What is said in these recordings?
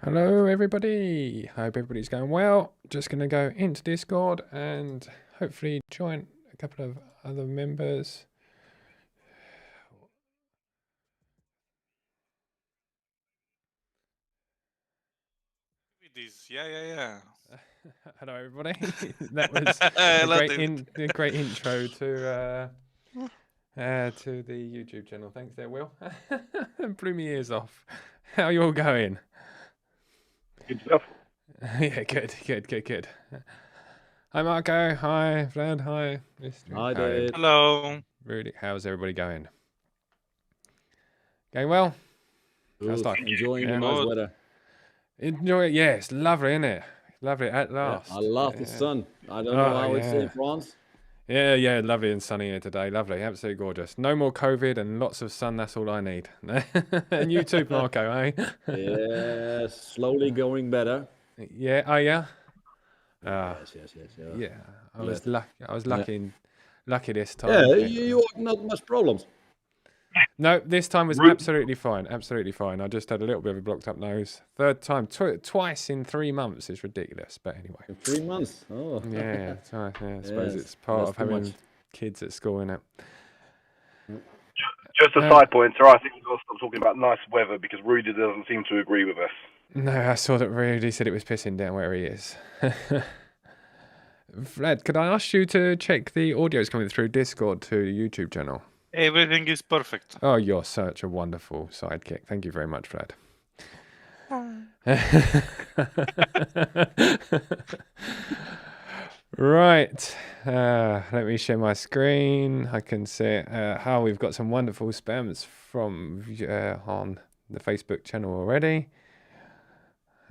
Hello everybody, hope everybody's going well. Just going to go into Discord and hopefully join a couple of other members. Yeah. Hello everybody. That was a great intro to the YouTube channel. Thanks there, Will. Blew my ears off. How are you all going? Good stuff. Yeah, good. Hi Marco, hi Vlad, hi Mr. Hi David. Hello. Rudy, how's everybody going? Going well? Good. Enjoying the nice weather. Enjoy it, yeah, it's lovely, isn't it? Lovely at last. Yeah, I love the sun. I don't know how it's in France. Yeah, lovely and sunny here today. Lovely, absolutely gorgeous. No more COVID and lots of sun, that's all I need. And you too, Marco, eh? Yeah, slowly going better. Yeah, oh yeah? Yes. Yeah, I was lucky this time. Yeah, you have not much problems. No, this time was absolutely fine. I just had a little bit of a blocked up nose. Third time, twice in 3 months is ridiculous. But anyway. In 3 months? Oh. Yeah, I suppose it's part of having kids at school, isn't it? Just a side point, sir. I think we've got to stop talking about nice weather because Rudy doesn't seem to agree with us. No, I saw that Rudy said it was pissing down where he is. Vlad, could I ask you to check the audios coming through Discord to the YouTube channel? Everything is perfect. Oh, you're such a wonderful sidekick. Thank you very much, Vlad. Right. Let me share my screen. I can see how we've got some wonderful spams from on the Facebook channel already.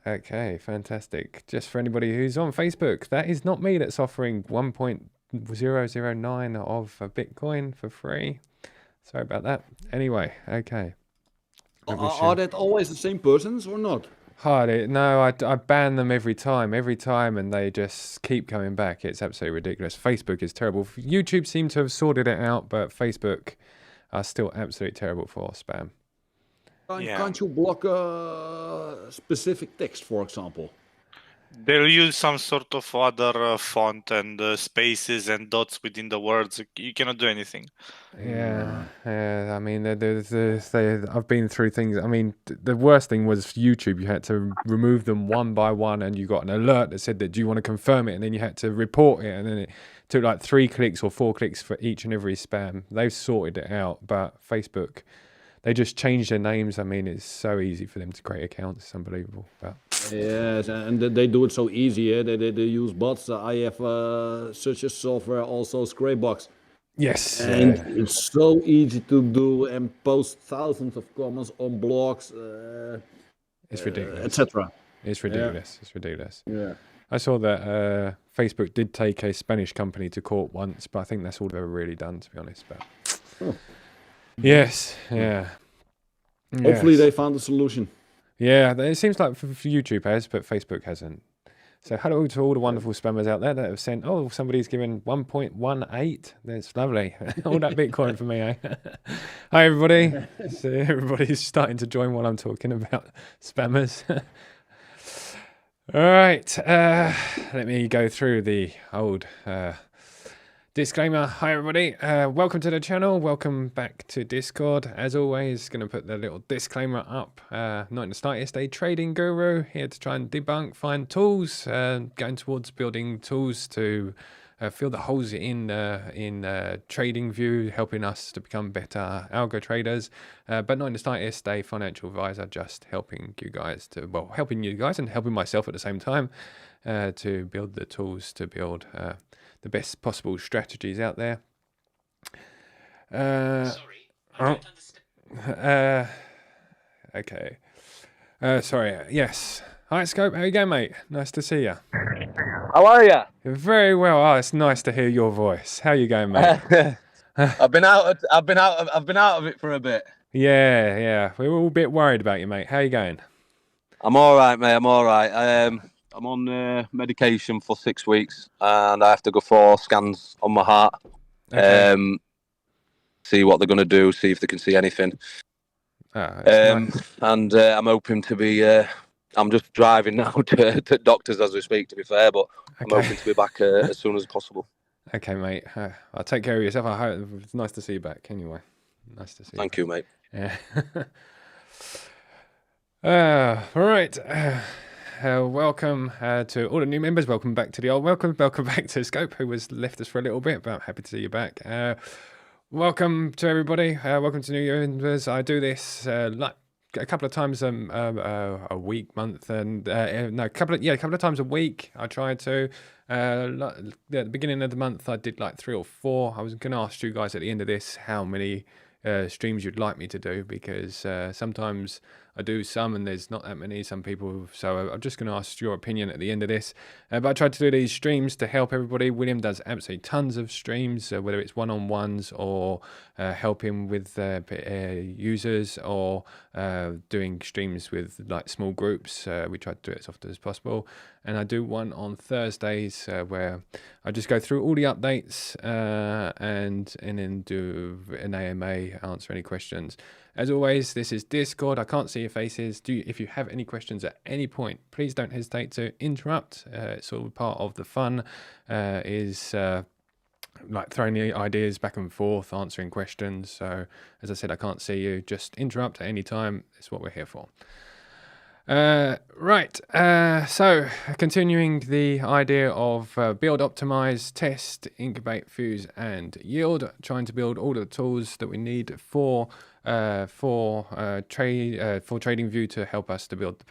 Okay, fantastic. Just for anybody who's on Facebook, that is not me that's offering 1.009 of a Bitcoin for free. Sorry about that. Anyway, okay. Are that always the same persons or not? Hardly. No, I ban them every time, and they just keep coming back. It's absolutely ridiculous. Facebook is terrible. YouTube seems to have sorted it out, but Facebook are still absolutely terrible for spam. Can't you block specific text, for example? They'll use some sort of other font and spaces and dots within the words. You cannot do anything. Yeah. I mean, I've been through things. I mean, the worst thing was YouTube. You had to remove them one by one, and you got an alert that said that do you want to confirm it, and then you had to report it, and then it took like 3 clicks or 4 clicks for each and every spam. They've sorted it out, but Facebook, they just changed their names. I mean, it's so easy for them to create accounts. It's unbelievable. But yes, and they do it so easy. They use bots. I have such a software, also Scrapebox. Yes. And it's so easy to do and post thousands of comments on blogs. It's ridiculous. Etc. It's ridiculous. Yeah. It's ridiculous. Yeah. I saw that Facebook did take a Spanish company to court once, but I think that's all they've ever really done, to be honest. But yes, yeah. Hopefully they found a solution. Yeah, it seems like for YouTube has, but Facebook hasn't. So hello to all the wonderful spammers out there that have sent, oh, somebody's given 1.18. That's lovely. All that Bitcoin for me, eh? Hi, everybody. So everybody's starting to join while I'm talking about spammers. All right. Let me go through the old disclaimer. Hi, everybody. Welcome to the channel. Welcome back to Discord. As always, going to put the little disclaimer up. Not in the slightest a trading guru, here to try and debunk, find tools, going towards building tools to fill the holes in TradingView, helping us to become better algo traders. But not in the slightest a financial advisor, just helping you guys and helping myself at the same time to build the tools to build the best possible strategies out there. Sorry, I don't understand. Okay. Sorry. Yes. Hi, Scope. How you going, mate? Nice to see you. How are you? Very well. Oh, it's nice to hear your voice. How you going, mate? I've been out of it for a bit. Yeah. We were all a bit worried about you, mate. How you going? I'm all right, mate. I'm all right. I'm on medication for 6 weeks, and I have to go for scans on my heart. Okay. See what they're going to do, see if they can see anything. Nice. And I'm hoping to be I'm just driving now to doctors as we speak, to be fair, but I'm Okay. hoping to be back as soon as possible. Okay, mate. I'll take care of yourself. I hope it's nice to see you back. Anyway, nice to see Thank you, mate. you. Yeah. All right. Welcome to all the new members. Welcome back to the old. Welcome back to Scope, who was left us for a little bit, but I'm happy to see you back. Welcome to everybody. Welcome to new members. I do this like a couple of times a week, month, and no, a couple of times a week. I try to. At the beginning of the month, I did like 3 or 4. I was going to ask you guys at the end of this how many streams you'd like me to do, because sometimes I do some and there's not that many, some people, so I'm just going to ask your opinion at the end of this. But I tried to do these streams to help everybody. William does absolutely tons of streams, whether it's one-on-ones or helping with users, or doing streams with like small groups. We try to do it as often as possible. And I do one on Thursdays where I just go through all the updates and then do an AMA, answer any questions. As always, this is Discord. I can't see your faces. If you have any questions at any point, please don't hesitate to interrupt. It's all part of the fun. Like throwing the ideas back and forth, answering questions. So, as I said, I can't see you. Just interrupt at any time. It's what we're here for. Right, so continuing the idea of build, optimize, test, incubate, fuse, and yield, trying to build all the tools that we need for TradingView to help us to build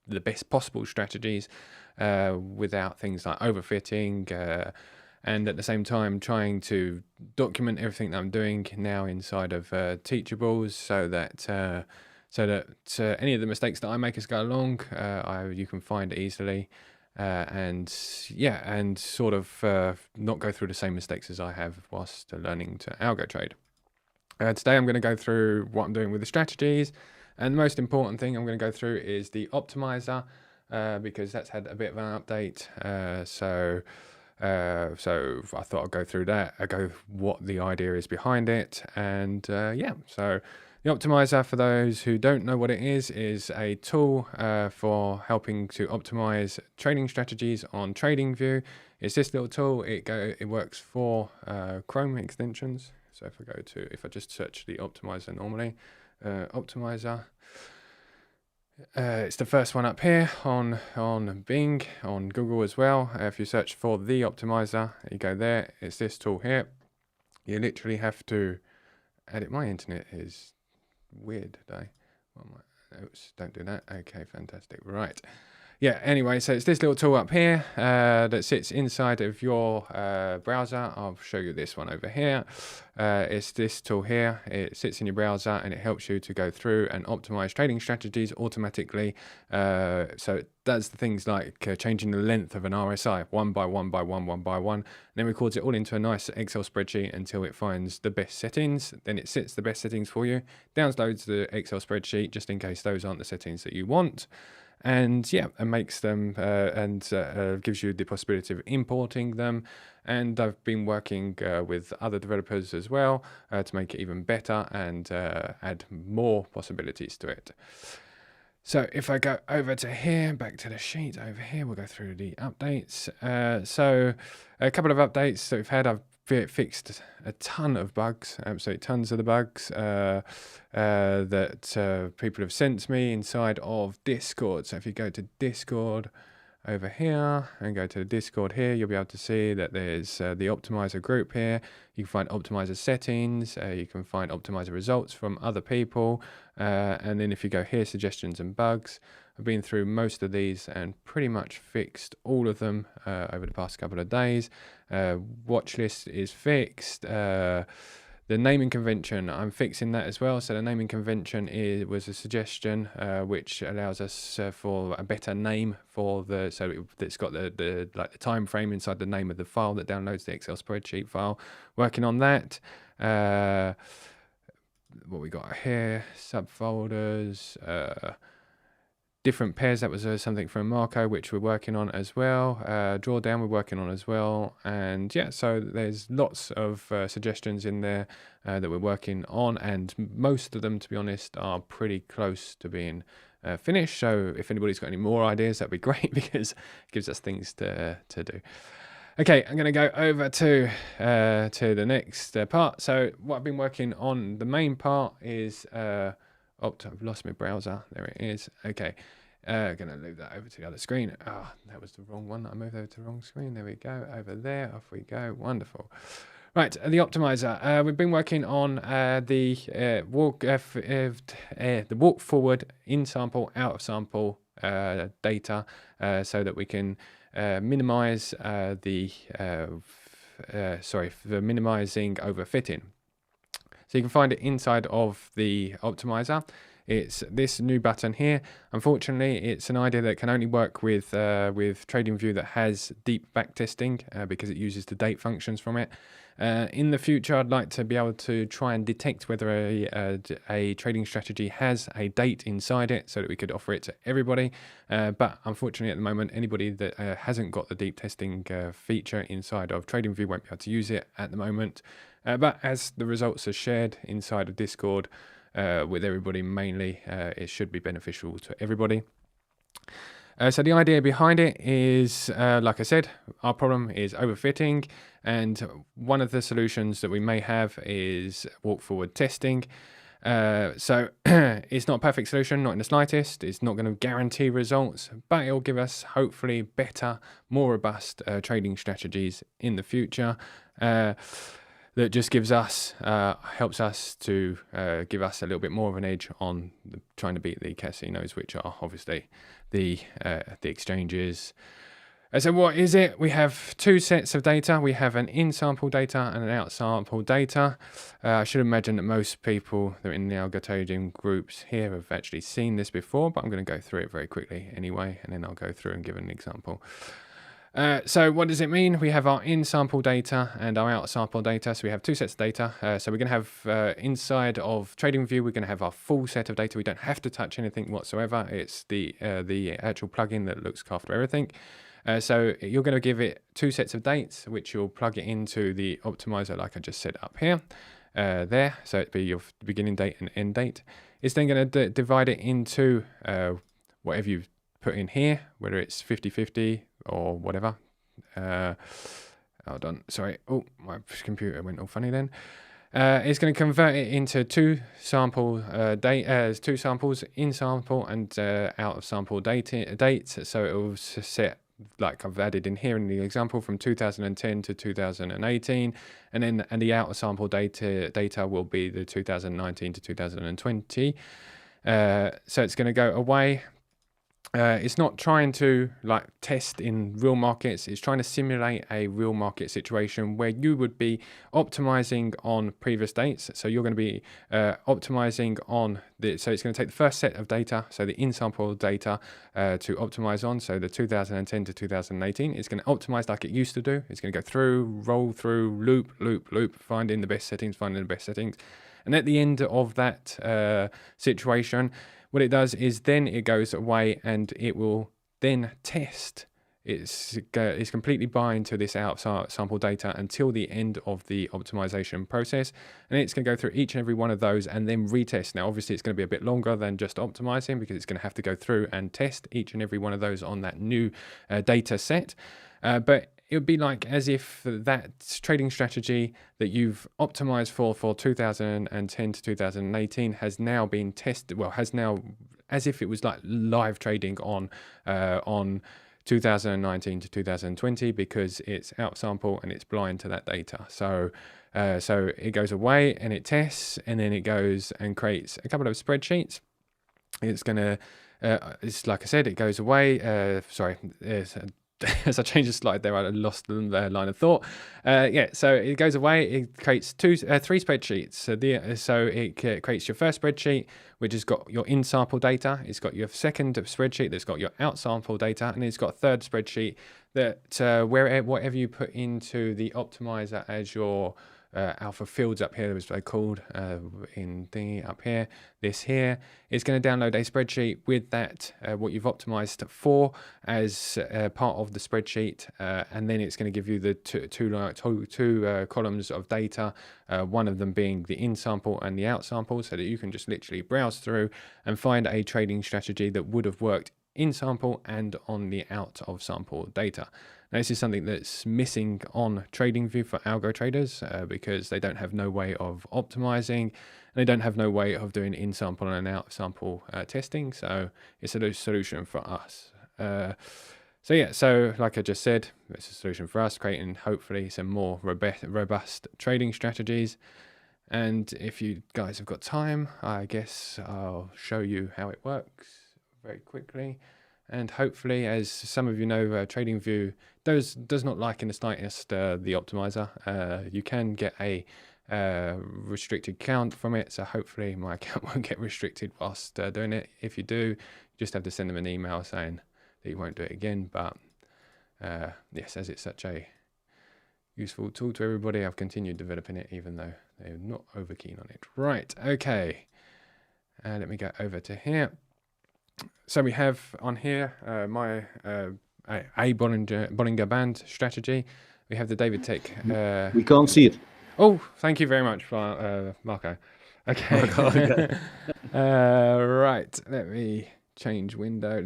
the best possible strategies without things like overfitting, and at the same time trying to document everything that I'm doing now inside of Teachables, so that any of the mistakes that I make as go along, you can find easily, and sort of not go through the same mistakes as I have whilst learning to algo trade. Today I'm going to go through what I'm doing with the strategies, and the most important thing I'm going to go through is the optimizer, because that's had a bit of an update. So I thought I'd go through that. I go what the idea is behind it, and so. The optimizer, for those who don't know what it is a tool for helping to optimize trading strategies on TradingView. It's this little tool. It works for Chrome extensions. So if I just search the optimizer normally, optimizer. It's the first one up here on Bing, on Google as well. If you search for the optimizer, you go there. It's this tool here. You literally have to edit. My internet is weird today. Oops, don't do that. Okay, fantastic. Right. Yeah, anyway, so it's this little tool up here that sits inside of your browser. I'll show you this one over here. It's this tool here. It sits in your browser and it helps you to go through and optimize trading strategies automatically. So it does the things like changing the length of an RSI one by one, and then records it all into a nice Excel spreadsheet until it finds the best settings. Then it sets the best settings for you, downloads the Excel spreadsheet just in case those aren't the settings that you want. And makes them gives you the possibility of importing them. And I've been working with other developers as well to make it even better and add more possibilities to it. So if I go over to here, back to the sheet over here, we'll go through the updates. So a couple of updates that we've had. I've fixed a ton of bugs, absolutely tons of the bugs that people have sent to me inside of Discord. So if you go to Discord over here and go to the Discord here, you'll be able to see that there's the optimizer group here. You can find optimizer settings, you can find optimizer results from other people, and then if you go here, suggestions and bugs, I've been through most of these and pretty much fixed all of them over the past couple of days. Watch list is fixed. The naming convention, I'm fixing that as well. So the naming convention was a suggestion which allows us for a better name for it's got the time frame inside the name of the file that downloads the Excel spreadsheet file. Working on that. What we got here, subfolders, different pairs. That was something from Marco, which we're working on as well. Drawdown we're working on as well. And so there's lots of suggestions in there that we're working on, and most of them, to be honest, are pretty close to being finished. So if anybody's got any more ideas, that'd be great because it gives us things to do. Okay, I'm going to go over to the next part. So what I've been working on, the main part is, I've lost my browser. There it is. Okay, going to move that over to the other screen. Ah, that was the wrong one. I moved over to the wrong screen. There we go. Over there. Off we go. Wonderful. Right, the optimizer. We've been working on the walk forward, in sample, out of sample data, so that we can minimize the minimizing overfitting. So you can find it inside of the optimizer. It's this new button here. Unfortunately, it's an idea that can only work with TradingView that has deep backtesting because it uses the date functions from it. In the future, I'd like to be able to try and detect whether a trading strategy has a date inside it so that we could offer it to everybody. But unfortunately, at the moment, anybody that hasn't got the deep testing feature inside of TradingView won't be able to use it at the moment. But as the results are shared inside of Discord with everybody mainly, it should be beneficial to everybody. So the idea behind it is, like I said, our problem is overfitting, and one of the solutions that we may have is walk forward testing. So it's not a perfect solution, not in the slightest. It's not going to guarantee results, but it'll give us hopefully better, more robust trading strategies in the future. That just gives us, helps us to give us a little bit more of an edge on trying to beat the casinos, which are obviously the exchanges. So what is it? We have two sets of data. We have an in-sample data and an out-sample data. I should imagine that most people that are in the algo trading groups here have actually seen this before, but I'm going to go through it very quickly anyway, and then I'll go through and give an example. So what does it mean? We have our in-sample data and our out-sample data. So we have two sets of data. So we're going to have inside of TradingView, we're going to have our full set of data. We don't have to touch anything whatsoever. It's the actual plugin that looks after everything. So you're going to give it two sets of dates, which you'll plug it into the optimizer like I just set up here. There. So it'd be your beginning date and end date. It's then going to divide it into whatever you've put in here, whether it's 50-50 or whatever. Hold on, sorry. Oh, my computer went all funny then. It's going to convert it into two samples, in sample and out of sample dates. So it will set, like I've added in here in the example, from 2010 to 2018, and the out of sample data will be the 2019 to 2020. So it's going to go away. It's not trying to like test in real markets. It's trying to simulate a real market situation where you would be optimizing on previous dates. So you're going to be optimizing on so it's going to take the first set of data, so the in-sample data to optimize on. So the 2010 to 2018, it's going to optimize like it used to do. It's going to go through, roll through, loop, finding the best settings. And at the end of that situation, what it does is then it goes away and it will then test. It's completely bind to this out of sample data until the end of the optimization process. And it's going to go through each and every one of those and then retest. Now, obviously, it's going to be a bit longer than just optimizing because it's going to have to go through and test each and every one of those on that new data set. But it would be like as if that trading strategy that you've optimized for 2010 to 2018 has now been tested, as if it was like live trading on 2019 to 2020 because it's out sample and it's blind to that data. So it goes away and it tests and then it goes and creates a couple of spreadsheets. It's going to, it's like I said, it goes away. As I changed the slide there, I lost the line of thought. So it goes away. It creates three spreadsheets. So it creates your first spreadsheet, which has got your in-sample data. It's got your second spreadsheet that's got your out-sample data, and it's got a third spreadsheet that whatever you put into the optimizer as your alpha fields up here, as they're called, in the up here. This here is going to download a spreadsheet with that what you've optimized for as part of the spreadsheet, and then it's going to give you the two columns of data, one of them being the in sample and the out sample, so that you can just literally browse through and find a trading strategy that would have worked in sample and on the out of sample data. Now, this is something that's missing on TradingView for algo traders because they don't have no way of optimizing, and they don't have no way of doing in sample and out of sample testing. So it's a solution for us. So yeah, so like I just said, it's a solution for us, creating hopefully some more robust trading strategies. And if you guys have got time, I guess I'll show you how it works very quickly. And hopefully, as some of you know, TradingView does not like in the slightest the optimizer. You can get a restricted account from it, so hopefully my account won't get restricted whilst doing it. If you do, you just have to send them an email saying that you won't do it again. But yes, as it's such a useful tool to everybody, I've continued developing it even though they're not over keen on it. Right, okay. Let me go over to here. So we have on here my Bollinger Band strategy. We have the DaviddTech. We can't see it. Oh, thank you very much, Marco. Okay. Right. Let me change window.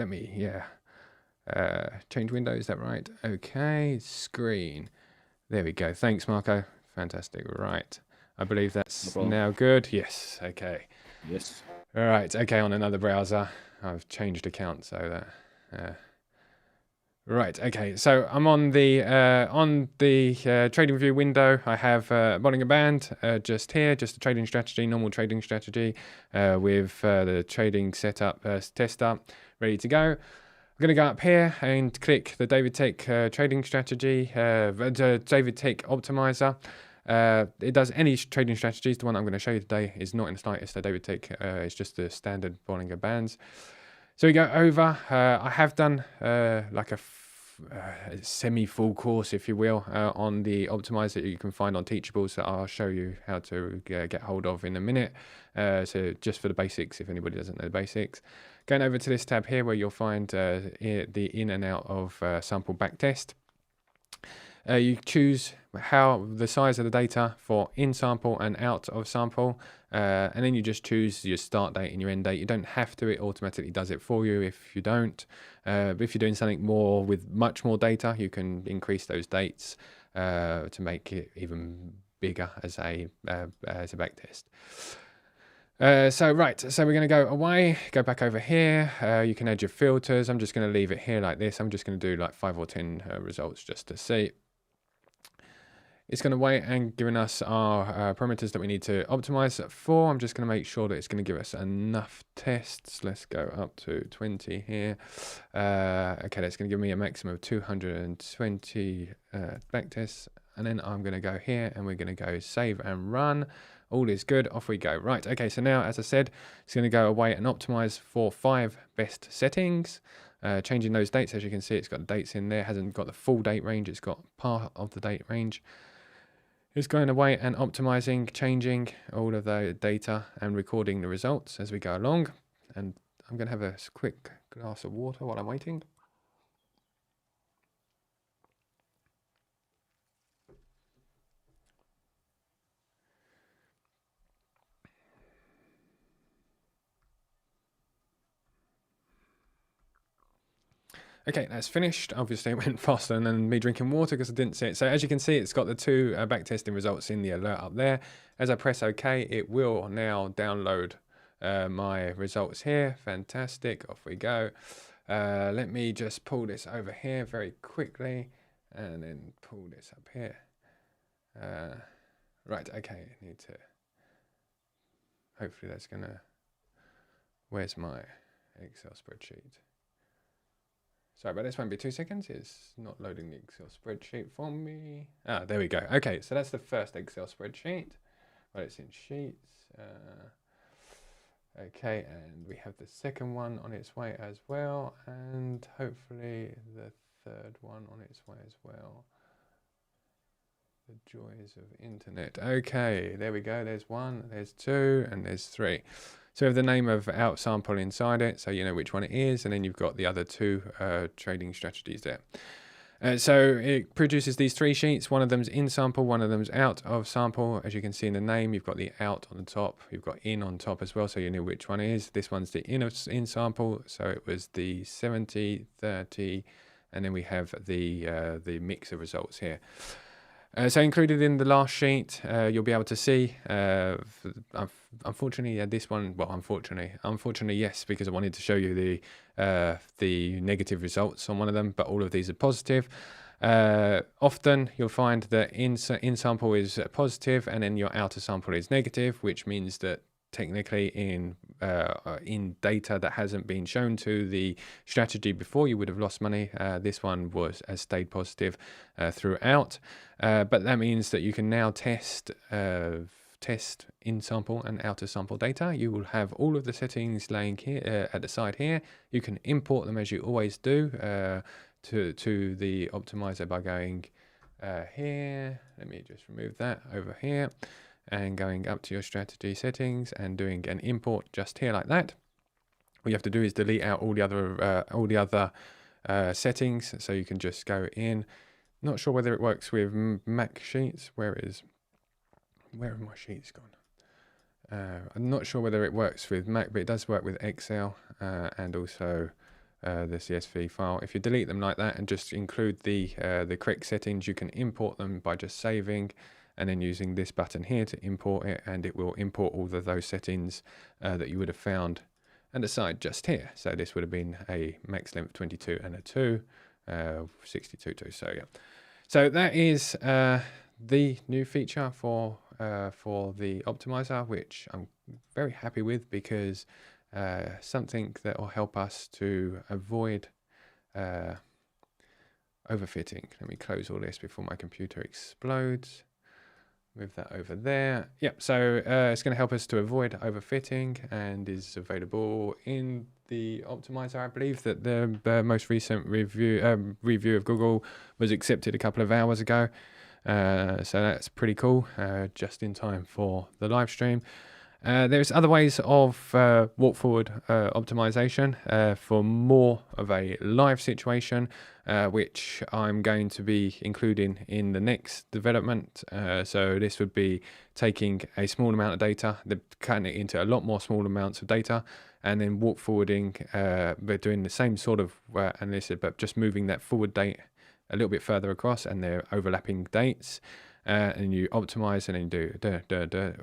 Change window. Is that right? Okay. Screen. There we go. Thanks, Marco. Fantastic. Right. I believe that's now good. Yes. Okay. Yes. All right. Okay. On another browser. I've changed account so that right. Okay, so I'm on the TradingView window. I have Bollinger Band just here, just a trading strategy, normal trading strategy with the trading setup test up, ready to go. I'm going to go up here and click the DaviddTech trading strategy, DaviddTech Optimizer. It does any trading strategies. The one I'm going to show you today is not in the slightest. The DaviddTech it's just the standard Bollinger Bands. So we go over. I have done like a semi-full course, if you will, on the optimizer that you can find on Teachables that I'll show you how to get hold of in a minute. So just for the basics, if anybody doesn't know the basics. Going over to this tab here where you'll find the in and out of sample backtest. You choose the size of the data for in sample and out of sample, and then you just choose your start date and your end date. You don't have to; it automatically does it for you if you don't. But if you're doing something more with much more data, you can increase those dates to make it even bigger as a backtest. So we're going to go away, go back over here. You can add your filters. I'm just going to leave it here like this. I'm just going to do like 5 or 10 results just to see. It's going to wait and giving us our parameters that we need to optimize for. I'm just going to make sure that it's going to give us enough tests. Let's go up to 20 here. Okay, that's going to give me a maximum of 220 backtests. And then I'm going to go here and we're going to go save and run. All is good. Off we go. Right. Okay. So now, as I said, it's going to go away and optimize for 5 best settings. Changing those dates. As you can see, it's got dates in there. It hasn't got the full date range. It's got part of the date range. It's going away and optimizing, changing all of the data and recording the results as we go along. And I'm going to have a quick glass of water while I'm waiting. Okay, that's finished. Obviously, it went faster than me drinking water because I didn't see it. So as you can see, it's got the 2 backtesting results in the alert up there. As I press OK, it will now download my results here. Fantastic. Off we go. Let me just pull this over here very quickly and then pull this up here. Right, okay. I need to... Hopefully that's going to... Where's my Excel spreadsheet? Sorry, but this won't be 2 seconds. It's not loading the Excel spreadsheet for me. Ah, there we go. Okay, so that's the first Excel spreadsheet. Well, it's in sheets. Okay, and we have the second one on its way as well. And hopefully the third one on its way as well. The joys of internet. Okay, there we go. There's 1, there's 2, and there's 3. So we have the name of out sample inside it, so you know which one it is, and then you've got the other 2 trading strategies there. So it produces these 3 sheets. One of them's in sample, one of them's out of sample. As you can see in the name, you've got the out on the top, you've got in on top as well, so you know which one it is. This one's the in sample, so it was the 70, 30, and then we have the mix of results here. So included in the last sheet, you'll be able to see, unfortunately, this one, well, unfortunately, yes, because I wanted to show you the negative results on one of them, but all of these are positive. Often you'll find that in sample is positive, and then your outer sample is negative, which means that technically in data that hasn't been shown to the strategy before, you would have lost money. This one has stayed positive throughout, but that means that you can now test in sample and outer sample data. You will have all of the settings laying here at the side here. You can import them as you always do to the optimizer by going here. Let me just remove that over here, and going up to your strategy settings and doing an import just here like that. What you have to do is delete out all the other settings, so you can just go in. Not sure whether it works with Mac sheets. Where have my sheets gone? I'm not sure whether it works with Mac, but it does work with Excel and also the CSV file. If you delete them like that and just include the correct settings, you can import them by just saving and then using this button here to import it, and it will import all of those settings that you would have found at the side just here. So this would have been a max length 22 and a 2, 62.2. So yeah, so that is the new feature for the optimizer, which I'm very happy with, because something that will help us to avoid overfitting. Let me close all this before my computer explodes. Move that over there. Yep, so it's going to help us to avoid overfitting, and is available in the optimizer. I believe that the most recent review of Google was accepted a couple of hours ago. So that's pretty cool, just in time for the live stream. There's other ways of walk forward optimization for more of a live situation, which I'm going to be including in the next development. So this would be taking a small amount of data, cutting it into a lot more small amounts of data, and then walk forwarding, but doing the same sort of analysis, but just moving that forward date a little bit further across, and they're overlapping dates. And you optimize and then do.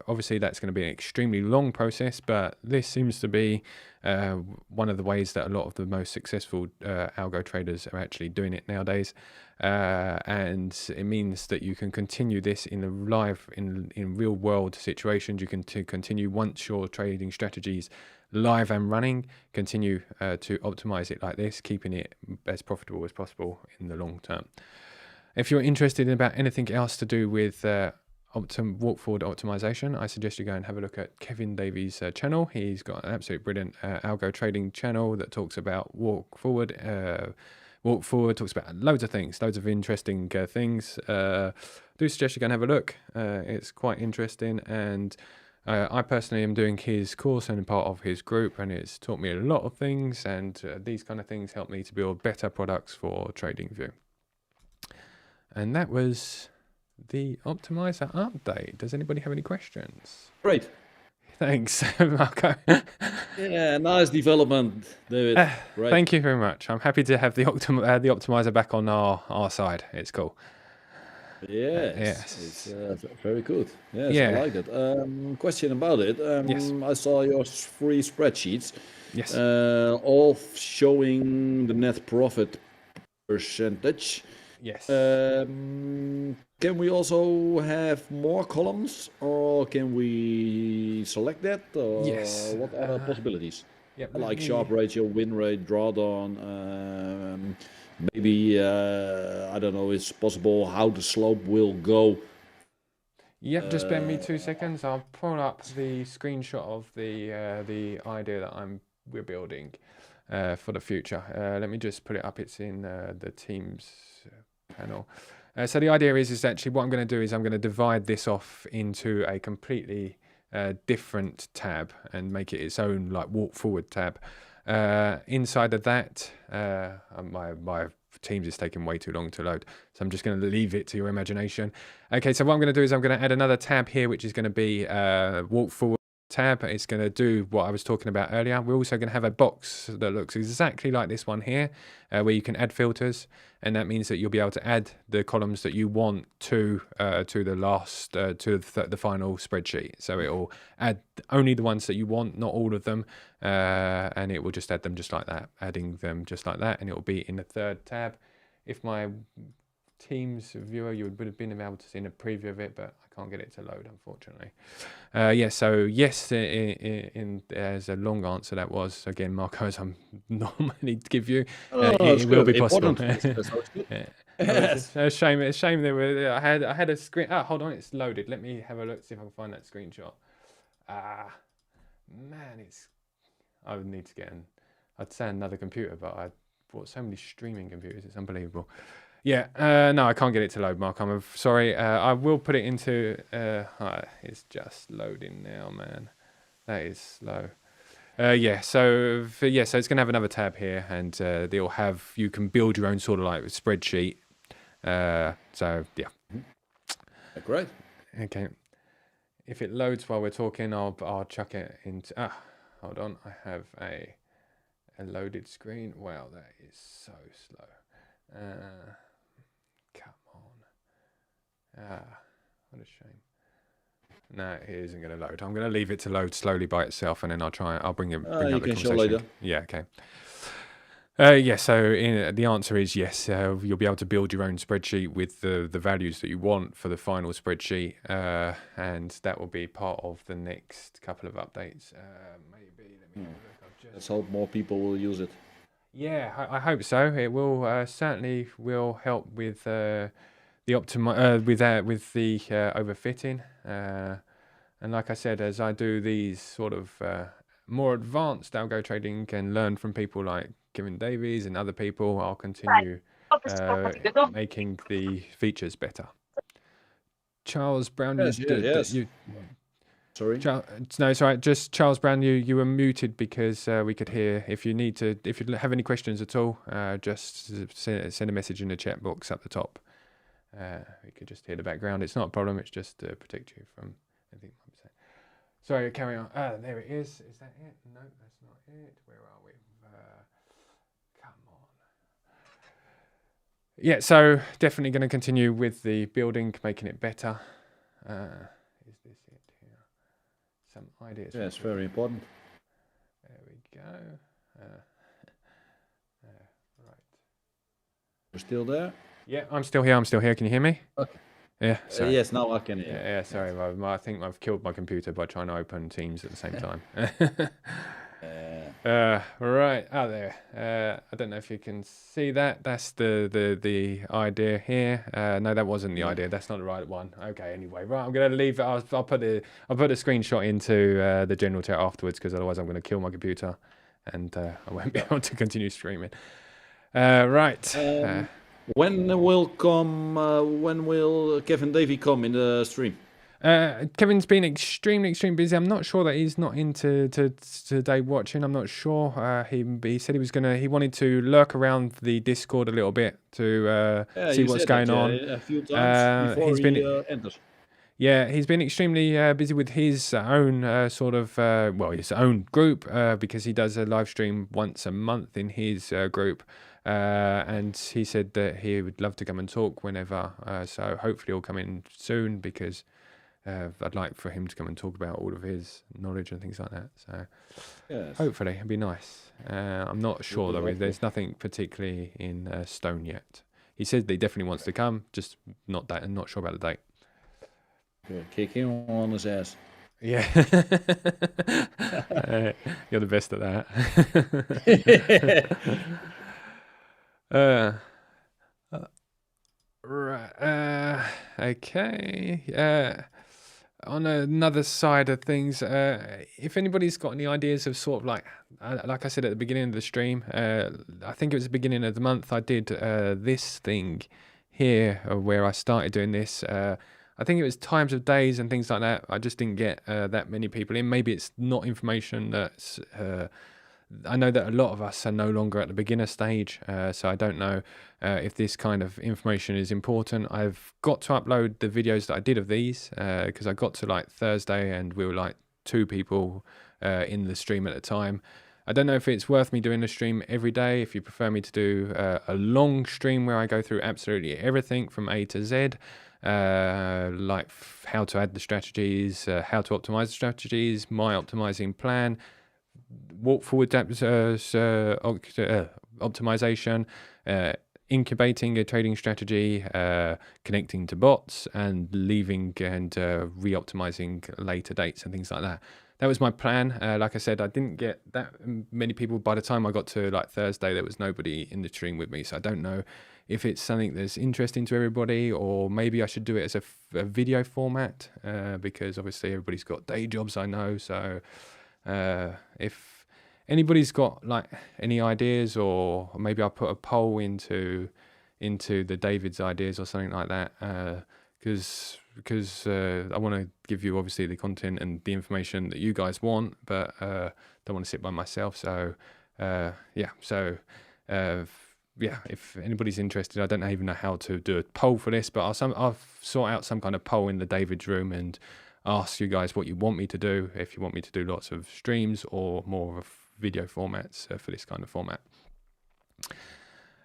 Obviously, that's going to be an extremely long process, but this seems to be one of the ways that a lot of the most successful algo traders are actually doing it nowadays. And it means that you can continue this in the live, in real world situations. You can continue once your trading strategies live and running, continue to optimize it like this, keeping it as profitable as possible in the long term. If you're interested in about anything else to do with walk forward optimization, I suggest you go and have a look at Kevin Davies' channel. He's got an absolutely brilliant algo trading channel that talks about walk forward, talks about loads of things, loads of interesting things. Do suggest you go and have a look. It's quite interesting, and I personally am doing his course and part of his group, and it's taught me a lot of things, and these kind of things help me to build better products for TradingView. And that was the optimizer update. Does anybody have any questions? Great. Thanks, Marco. Yeah, nice development, David. Right. Thank you very much. I'm happy to have the optimizer back on our side. It's cool. Yes. It's very good. Yes, Yeah. I like it. Question about it. Yes. I saw your 3 spreadsheets. Yes. All showing the net profit percentage. Yes. Can we also have more columns, or can we select that? Or Yes. what other possibilities? Yep, Like sharp ratio, win rate, drawdown. Maybe I don't know. It's possible how the slope will go. Yep. Just bear me 2 seconds. I'll pull up the screenshot of the idea that we're building for the future. Let me just put it up. It's in the Teams panel. So the idea is actually what I'm going to do is I'm going to divide this off into a completely different tab and make it its own like walk forward tab. Inside of that, my Teams is taking way too long to load, so I'm just going to leave it to your imagination. Okay, so what I'm going to do is I'm going to add another tab here, which is going to be walk forward tab. It's going to do what I was talking about earlier. We're also going to have a box that looks exactly like this one here, where you can add filters, and that means that you'll be able to add the columns that you want to the last the final spreadsheet. So it will add only the ones that you want, not all of them, and it will just add them just like that, adding them just like that, and it will be in the third tab. If my Teams viewer, you would have been able to see a preview of it, but I can't get it to load, unfortunately. Yeah, so yes, as a long answer that was, again, Marco, as I'm normally give you, it will be possible. It's a shame. It's a shame there were. I had a screen. Oh, hold on, it's loaded. Let me have a look, see if I can find that screenshot. Man, I would need to get I'd say another computer, but I bought so many streaming computers. It's unbelievable. Yeah, no, I can't get it to load, Mark. I'm sorry. I will put it into. It's just loading now, man. That is slow. Yeah, so it's gonna have another tab here, and they'll have you can build your own sort of like spreadsheet. So yeah. Great. Okay. If it loads while we're talking, I'll chuck it into. Hold on. I have a loaded screen. Wow, that is so slow. Come on. What a shame. No, it isn't going to load. I'm going to leave it to load slowly by itself, and then I'll bring up the conversation. Later. Yeah, okay. Yeah, so the answer is yes. You'll be able to build your own spreadsheet with the values that you want for the final spreadsheet, and that will be part of the next couple of updates. Maybe. Let me have a look. Let's hope more people will use it. Yeah, I hope so. It will certainly will help with the with the overfitting. And like I said, as I do these sort of more advanced algo trading and learn from people like Kevin Davies and other people, I'll continue making the features better. Charles Brown, yes. Sorry. No, sorry. Just Charles Brown, you were muted because we could hear. If you have any questions at all, just send a message in the chat box up the top. We could just hear the background. It's not a problem. It's just to protect you from anything I'm saying. Sorry, carry on. There it is. Is that it? No, that's not it. Where are we? Come on. Yeah, so definitely going to continue with the building, making it better. Is this it here? Some ideas. Yeah, it's very important. There we go. Right. You're still there? Yeah, I'm still here. Can you hear me? Okay. Yeah. Yes, now I can hear. Yeah, sorry. I think I've killed my computer by trying to open Teams at the same time. Right. There. I don't know if you can see that. That's the idea here. No, that wasn't the idea. That's not the right one. Okay. Anyway, right. I'm gonna leave it. I'll put the screenshot into the general chat afterwards, because otherwise I'm gonna kill my computer and I won't be able to continue streaming. Right. When will Kevin Davey come in the stream? Kevin's been extremely busy. I'm not sure that he's not into today watching. I'm not sure. He said he wanted to lurk around the Discord a little bit to see what's going on. A few times before he enters. Yeah, he's been extremely busy with his own his own group, because he does a live stream once a month in his group. And he said that he would love to come and talk whenever. So hopefully he'll come in soon, because I'd like for him to come and talk about all of his knowledge and things like that. So yes. Hopefully it'd be nice. I'm not sure though. There's nothing particularly in stone yet. He said that he definitely wants to come, just not sure about the date. Kick him on his ass. Yeah. You're the best at that. Right. Okay. On another side of things, if anybody's got any ideas of sort of like I said at the beginning of the stream, I think it was the beginning of the month, I did this thing here where I started doing this. I think it was times of days and things like that. I just didn't get that many people in. Maybe it's not information that's... I know that a lot of us are no longer at the beginner stage, so I don't know if this kind of information is important. I've got to upload the videos that I did of these because I got to like Thursday and we were like 2 people in the stream at the time. I don't know if it's worth me doing a stream every day. If you prefer me to do a long stream where I go through absolutely everything from A to Z, like how to add the strategies, how to optimize the strategies, my optimizing plan, walk forward optimization, incubating a trading strategy, connecting to bots, and leaving and re-optimizing later dates and things like that. That was my plan. Like I said, I didn't get that many people. By the time I got to like Thursday, there was nobody in the stream with me. So I don't know if it's something that's interesting to everybody, or maybe I should do it as a video format because obviously everybody's got day jobs, I know. So if anybody's got like any ideas, or maybe I'll put a poll into the David's ideas or something like that, because I want to give you obviously the content and the information that you guys want, but don't want to sit by myself. So if anybody's interested, I don't even know how to do a poll for this, but I'll sort out some kind of poll in the David's room and ask you guys what you want me to do, if you want me to do lots of streams or more of video formats for this kind of format.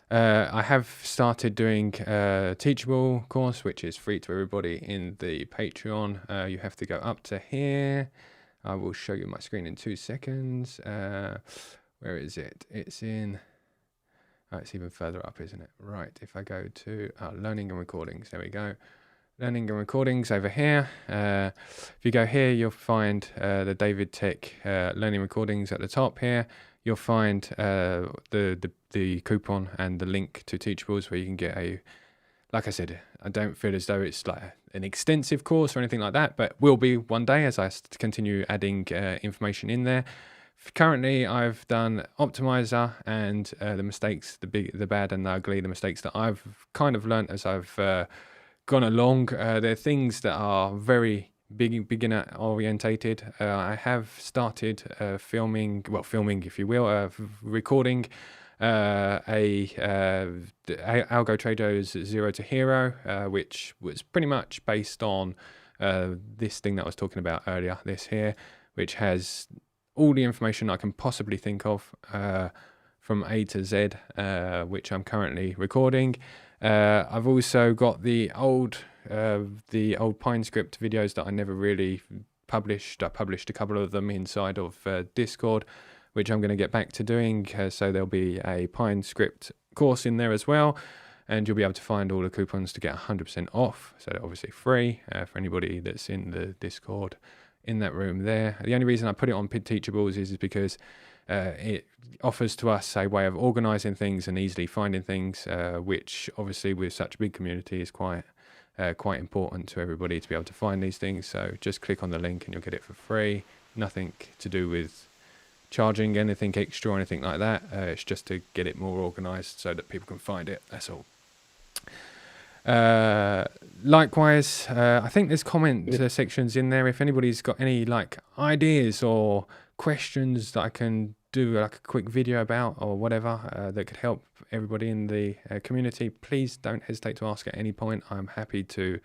I have started doing a Teachable course, which is free to everybody in the Patreon. You have to go up to here. I will show you my screen in 2 seconds. Where is it? It's in... Oh, it's even further up, isn't it? Right, if I go to Learning and Recordings, there we go. Learning and Recordings over here. If you go here, you'll find the DaviddTech Learning Recordings at the top here. You'll find the coupon and the link to Teachables where you can get a, like I said, I don't feel as though it's like an extensive course or anything like that, but will be one day as I continue adding information in there. Currently, I've done Optimiser and the mistakes, the bad and the ugly, the mistakes that I've kind of learnt as I've gone along. They're things that are very beginner orientated. I have started filming if you will, recording Algo Trader's Zero to Hero, which was pretty much based on this thing that I was talking about earlier, this here, which has all the information I can possibly think of from A to Z, which I'm currently recording. I've also got the old Pine Script videos that I never really published. I published a couple of them inside of Discord, which I'm going to get back to doing. So there'll be a Pine Script course in there as well, and you'll be able to find all the coupons to get 100% off. So they're obviously free for anybody that's in the Discord in that room there. The only reason I put it on Teachables is because it offers to us a way of organizing things and easily finding things, which obviously with such a big community is quite important to everybody to be able to find these things. So just click on the link and you'll get it for free. Nothing to do with charging anything extra or anything like that. It's just to get it more organized so that people can find it. That's all. Likewise, I think there's comment sections in there. If anybody's got any like ideas or questions that I can do like a quick video about or whatever that could help everybody in the community, please don't hesitate to ask at any point. I'm happy to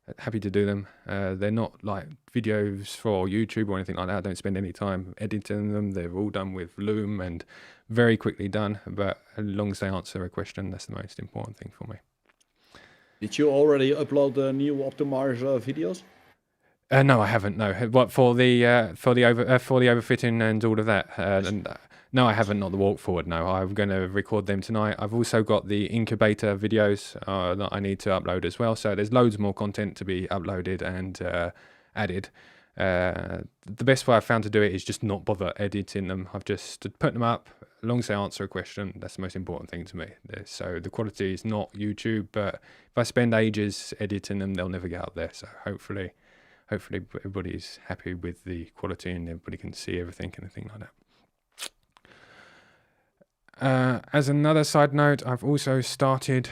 do them. They're not like videos for YouTube or anything like that. I don't spend any time editing them. They're all done with Loom and very quickly done, but as long as they answer a question, that's the most important thing for me. Did you already upload the new Optimiser videos? No, I haven't. No, what for the overfitting and all of that? No, I haven't. Not the walk forward. No, I'm going to record them tonight. I've also got the incubator videos that I need to upload as well. So there's loads more content to be uploaded and added. The best way I found to do it is just not bother editing them. I've just put them up. As long as they answer a question, that's the most important thing to me. So the quality is not YouTube, but if I spend ages editing them, they'll never get up there. So hopefully everybody's happy with the quality and everybody can see everything and anything like that. As another side note, I've also started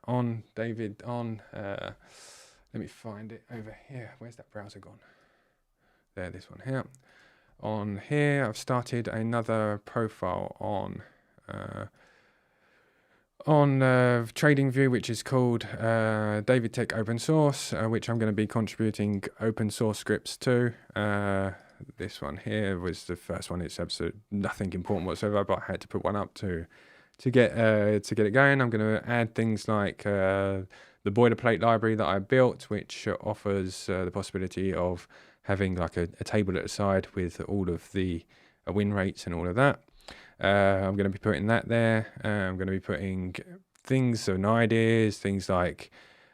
on David on. Let me find it over here. Where's that browser gone? There, this one here. On here, I've started another profile on TradingView, which is called DaviddTech Open Source, which I'm going to be contributing open source scripts to. This one here was the first one. It's absolutely nothing important whatsoever, but I had to put one up to get it going. I'm going to add things like the boilerplate library that I built, which offers the possibility of having like a table at the side with all of the win rates and all of that. I'm going to be putting that there. I'm going to be putting things and ideas, things like,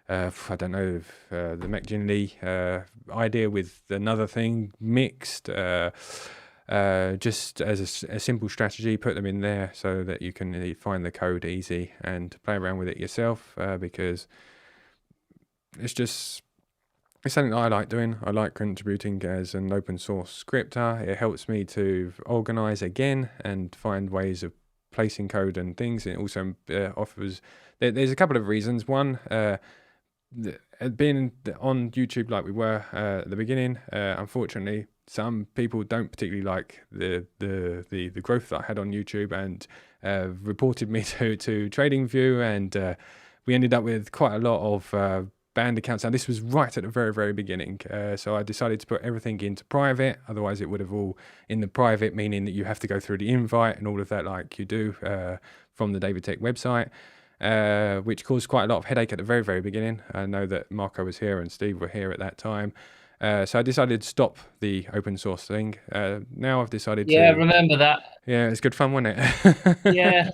I don't know, the McGinley idea with another thing mixed, just as a simple strategy, put them in there so that you can find the code easy and play around with it yourself, because it's something that I like doing. I like contributing as an open source scripter. It helps me to organize again and find ways of placing code and things. It also offers, there's a couple of reasons. One, being on YouTube like we were at the beginning, unfortunately, some people don't particularly like the growth that I had on YouTube, and reported me to TradingView, and we ended up with quite a lot of banned accounts. Now, this was right at the very, very beginning. So I decided to put everything into private. Otherwise, it would have all in the private, meaning that you have to go through the invite and all of that like you do from the DaviddTech website, which caused quite a lot of headache at the very, very beginning. I know that Marco was here and Steve were here at that time. So I decided to stop the open source thing. Now I've decided to... Yeah, remember that. Yeah, it's good fun, wasn't it? Yeah.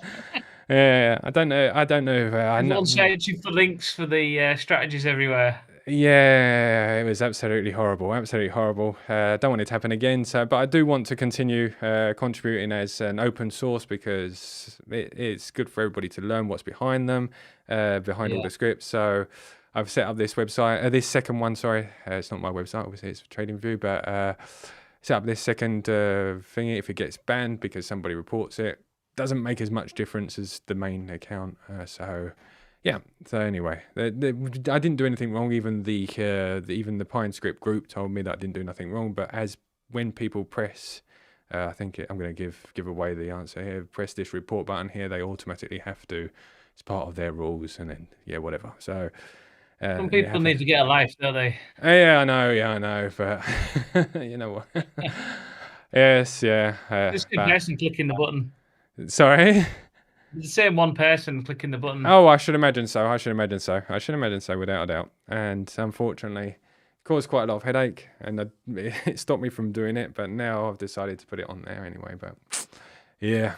Yeah, I don't know. Everyone searching for links for the strategies everywhere. Yeah, it was absolutely horrible. Absolutely horrible. Don't want it to happen again. But I do want to continue contributing as an open source, because it's good for everybody to learn what's behind them, behind all the scripts. So I've set up this website, this second one. Sorry, it's not my website. Obviously, it's TradingView, but set up this second thingy. If it gets banned because somebody reports it, doesn't make as much difference as the main account. So anyway, I didn't do anything wrong. Even the Pine Script group told me that I didn't do nothing wrong. But when people press, I'm going to give away the answer here. Press this report button here, they automatically have to. It's part of their rules, and then whatever. So some people need to get a life, don't they? Yeah, I know. But you know what? Yes, yeah. Just one person clicking the button. Sorry. The same one person clicking the button. Oh, I should imagine so. Without a doubt. And unfortunately, it caused quite a lot of headache, and it stopped me from doing it. But now I've decided to put it on there anyway. But yeah,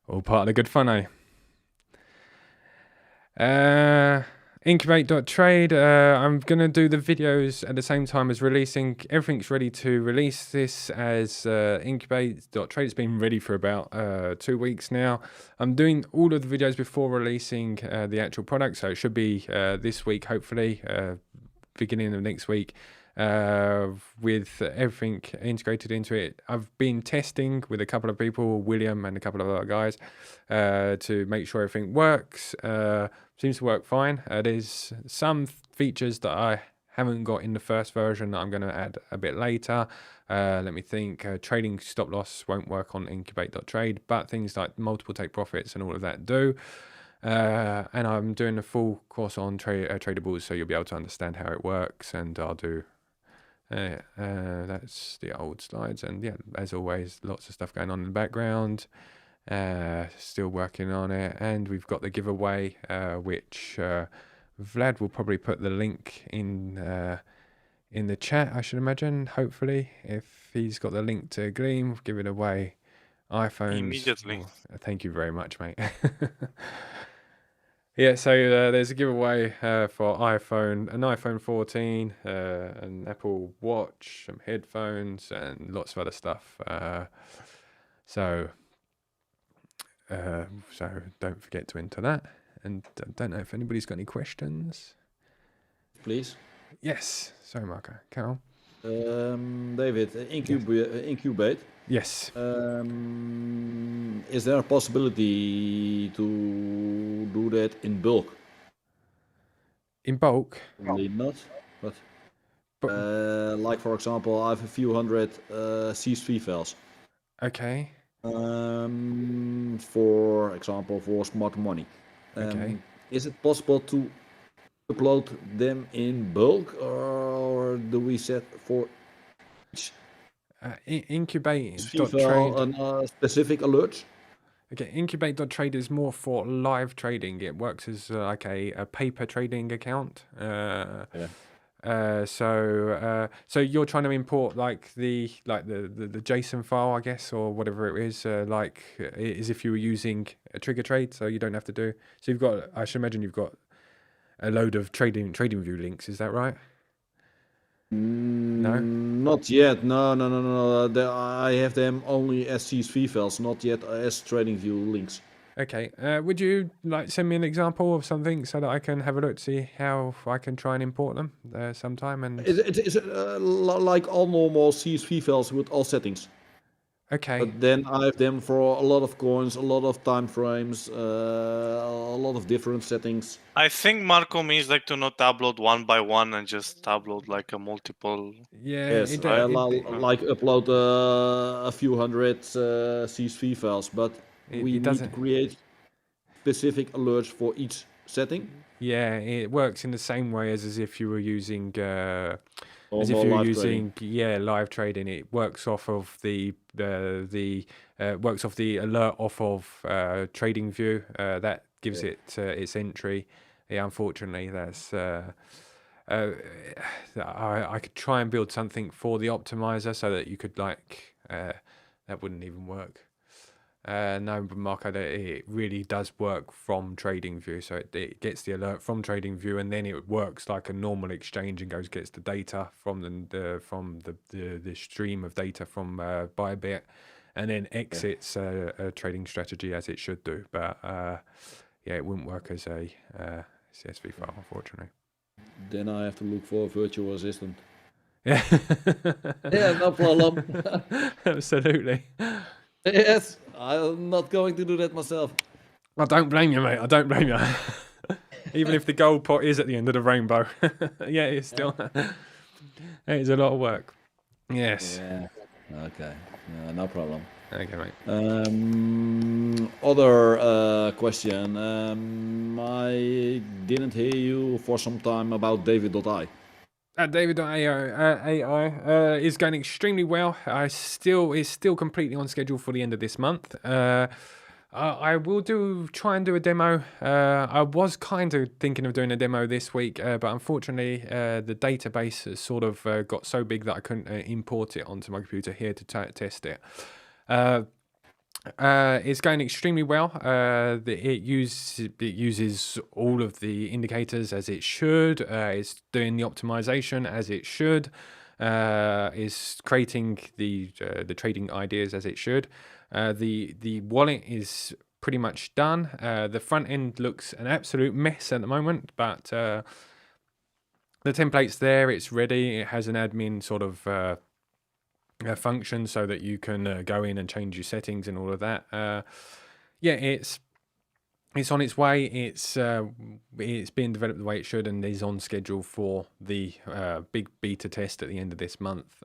all part of the good fun, eh? Incubate.trade. I'm going to do the videos at the same time as releasing. Everything's ready to release this as Incubate.trade. It's been ready for about 2 weeks now. I'm doing all of the videos before releasing the actual product, so it should be this week, hopefully, beginning of next week, with everything integrated into it. I've been testing with a couple of people, William and a couple of other guys, to make sure everything works. Seems to work fine. There's some features that I haven't got in the first version that I'm going to add a bit later. Let me think. Trading stop loss won't work on Incubate.trade, but things like multiple take profits and all of that do. And I'm doing a full course on tradables, so you'll be able to understand how it works. And I'll do that's the old slides, and yeah, as always, lots of stuff going on in the background. Still working on it, and we've got the giveaway, which Vlad will probably put the link in the chat, I should imagine. Hopefully, if he's got the link to Gleam, we'll give it away. iPhones. Immediately. Oh, thank you very much, mate. Yeah, so there's a giveaway for an iPhone 14, an Apple Watch, some headphones, and lots of other stuff. So don't forget to enter that. And I don't know if anybody's got any questions. Please. Yes. Sorry, Marco. Carol. David, Incubate. Yes. Is there a possibility to do that in bulk. In bulk. Probably not, but But like for example, I have a few hundred CSV files. okay. For example, for smart money. Okay. Is it possible to upload them in bulk, or do we set for each Incubate.trade. CSV file specific alerts? Okay, incubate.trade is more for live trading. It works as like a paper trading account. So you're trying to import like the JSON file, I guess, or whatever it is, like as if you were using a trigger trade, so you don't have to do. So you've got, I should imagine you've got a load of TradingView links. Is that right? No. Not yet. No. I have them only as CSV files, not yet as TradingView links. Okay. Would you like send me an example of something so that I can have a look to see how I can try and import them sometime? And It's like all normal CSV files with all settings. okay. But then I have them for a lot of coins, a lot of time frames, a lot of different settings. I think Marco means like to not upload one by one and just upload like a multiple. Yeah. Yes, like upload a few hundred CSV files, but we need to doesn't. create specific alerts for each setting. Yeah, it works in the same way as if you were using as if Normal you were live using trading. live trading. It works off of the works off the alert off of TradingView. That gives it its entry. Yeah, unfortunately, that's I could try and build something for the optimizer so that you could like that wouldn't even work. No, but Marco, it really does work from TradingView. So it gets the alert from TradingView, and then it works like a normal exchange and gets the data from the stream of data from Bybit, and then exits a trading strategy as it should do. But yeah, it wouldn't work as a CSV file, unfortunately. Then I have to look for a virtual assistant. Yeah. Yeah, no problem. Absolutely. Yes, I'm not going to do that myself. I don't blame you, mate. I don't blame you. Even if the gold pot is at the end of the rainbow. Yeah, it's still it's a lot of work. Yes. Yeah. Okay. No problem. Okay, mate. Other question. I didn't hear you for some time about David.ai. AI is going extremely well. It's still completely on schedule for the end of this month. I will try and do a demo. I was kind of thinking of doing a demo this week, but unfortunately, the database has sort of got so big that I couldn't import it onto my computer here to test it. It's going extremely well. It uses all of the indicators as it should. It's doing the optimization as it should. Is creating the trading ideas as it should. The wallet is pretty much done. The front end looks an absolute mess at the moment, but the template's there. It's ready. It has an admin sort of function so that you can go in and change your settings and all of that. Yeah, it's on its way. It's being developed the way it should and is on schedule for the big beta test at the end of this month.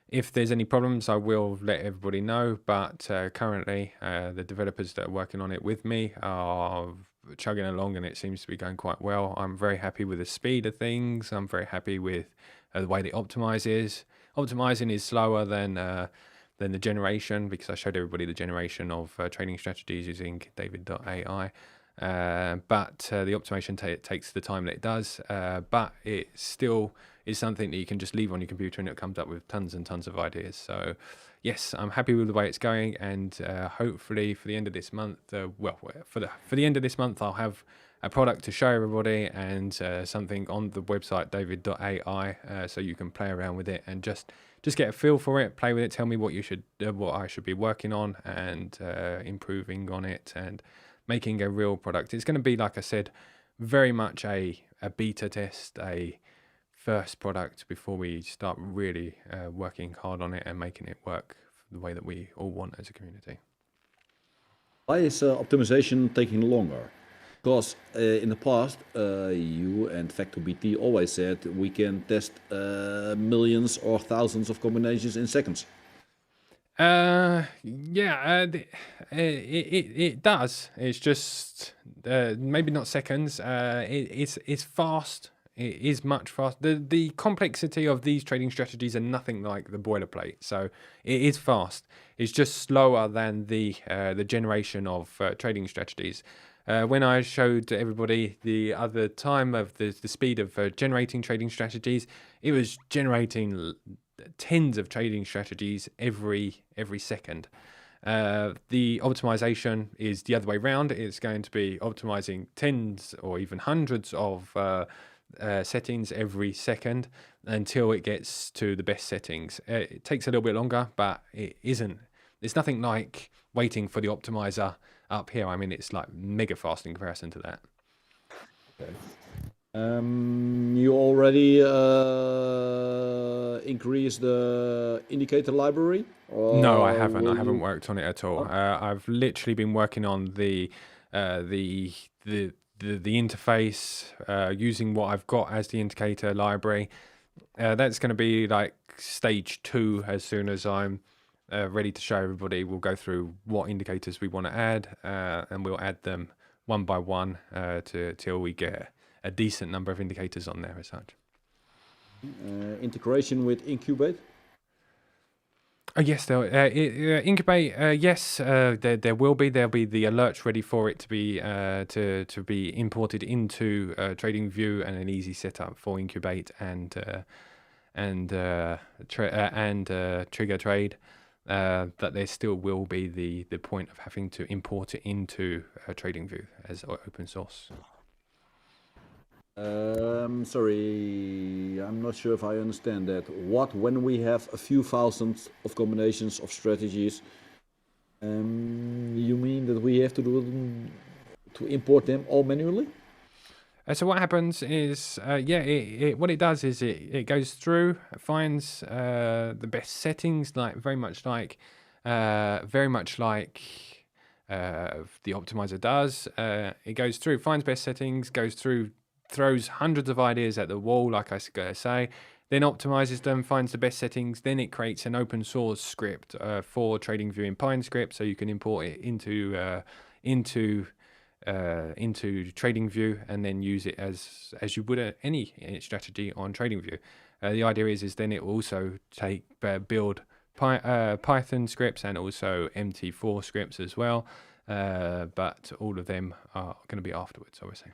If there's any problems, I will let everybody know, but currently the developers that are working on it with me are chugging along and it seems to be going quite well. I'm very happy with the speed of things. I'm very happy with the way the optimizing is slower than the generation, because I showed everybody the generation of trading strategies using David.ai. But the optimization takes the time that it does, but it still is something that you can just leave on your computer and it comes up with tons and tons of ideas. So yes, I'm happy with the way it's going, and hopefully for the end of this month, for the end of this month, I'll have a product to show everybody and something on the website David.ai, so you can play around with it and just get a feel for it, play with it, tell me what I should be working on and improving on it and making a real product. It's going to be, like I said, very much a beta test, a first product before we start really working hard on it and making it work the way that we all want as a community. Why is optimization taking longer? Because in the past, you and FactorBT always said we can test millions or thousands of combinations in seconds. It does. It's just maybe not seconds. It's fast. It is much faster. The complexity of these trading strategies are nothing like the boilerplate. So it is fast. It's just slower than the generation of trading strategies. When I showed everybody the other time of the speed of generating trading strategies, it was generating tens of trading strategies every second. The optimization is the other way around. It's going to be optimizing tens or even hundreds of settings every second until it gets to the best settings. It takes a little bit longer, but it isn't. It's nothing like waiting for the optimizer up here. I mean, it's like mega fast in comparison to that. Okay. You already increased the indicator library? No, I haven't. I haven't worked on it at all. I've literally been working on the interface, using what I've got as the indicator library. That's going to be like stage 2 as soon as I'm ready to show everybody. We'll go through what indicators we want to add, and we'll add them one by one till we get a decent number of indicators on there as such. Integration with Incubate? Yes, Incubate. Yes, there will be. There'll be the alerts ready for it to be to be imported into TradingView, and an easy setup for Incubate and Trigger Trade. That there still will be the point of having to import it into TradingView as open source. Sorry, I'm not sure if I understand that. When we have a few thousands of combinations of strategies, you mean that we have to import them all manually? So what happens is, what it does is it goes through, finds the best settings, like very much like the optimizer does. It goes through, finds best settings, goes through, throws hundreds of ideas at the wall, like I say, then optimizes them, finds the best settings, then it creates an open source script for TradingView in PineScript, so you can import it into TradingView and then use it as you would any strategy on TradingView. The idea is then it will also build Python scripts and also MT4 scripts as well, but all of them are going to be afterwards, obviously.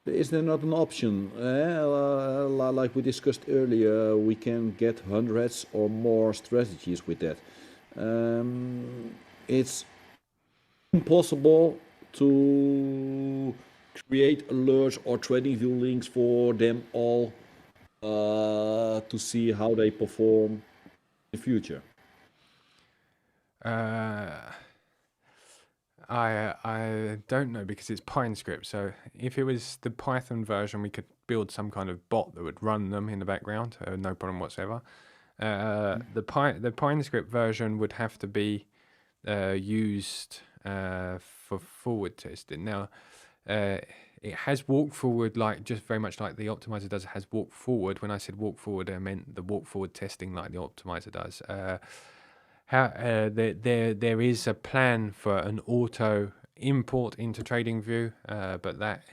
Is there not an option? Like we discussed earlier, we can get hundreds or more strategies with that. It's impossible to create alerts or TradingView links for them all to see how they perform in the future. I don't know, because it's PineScript. So if it was the Python version, we could build some kind of bot that would run them in the background, no problem whatsoever. The PineScript version would have to be used for forward testing. Now, it has walk forward, like just very much like the optimizer does. It has walk forward. When I said walk forward, I meant the walk forward testing like the optimizer does. There is a plan for an auto import into TradingView, but that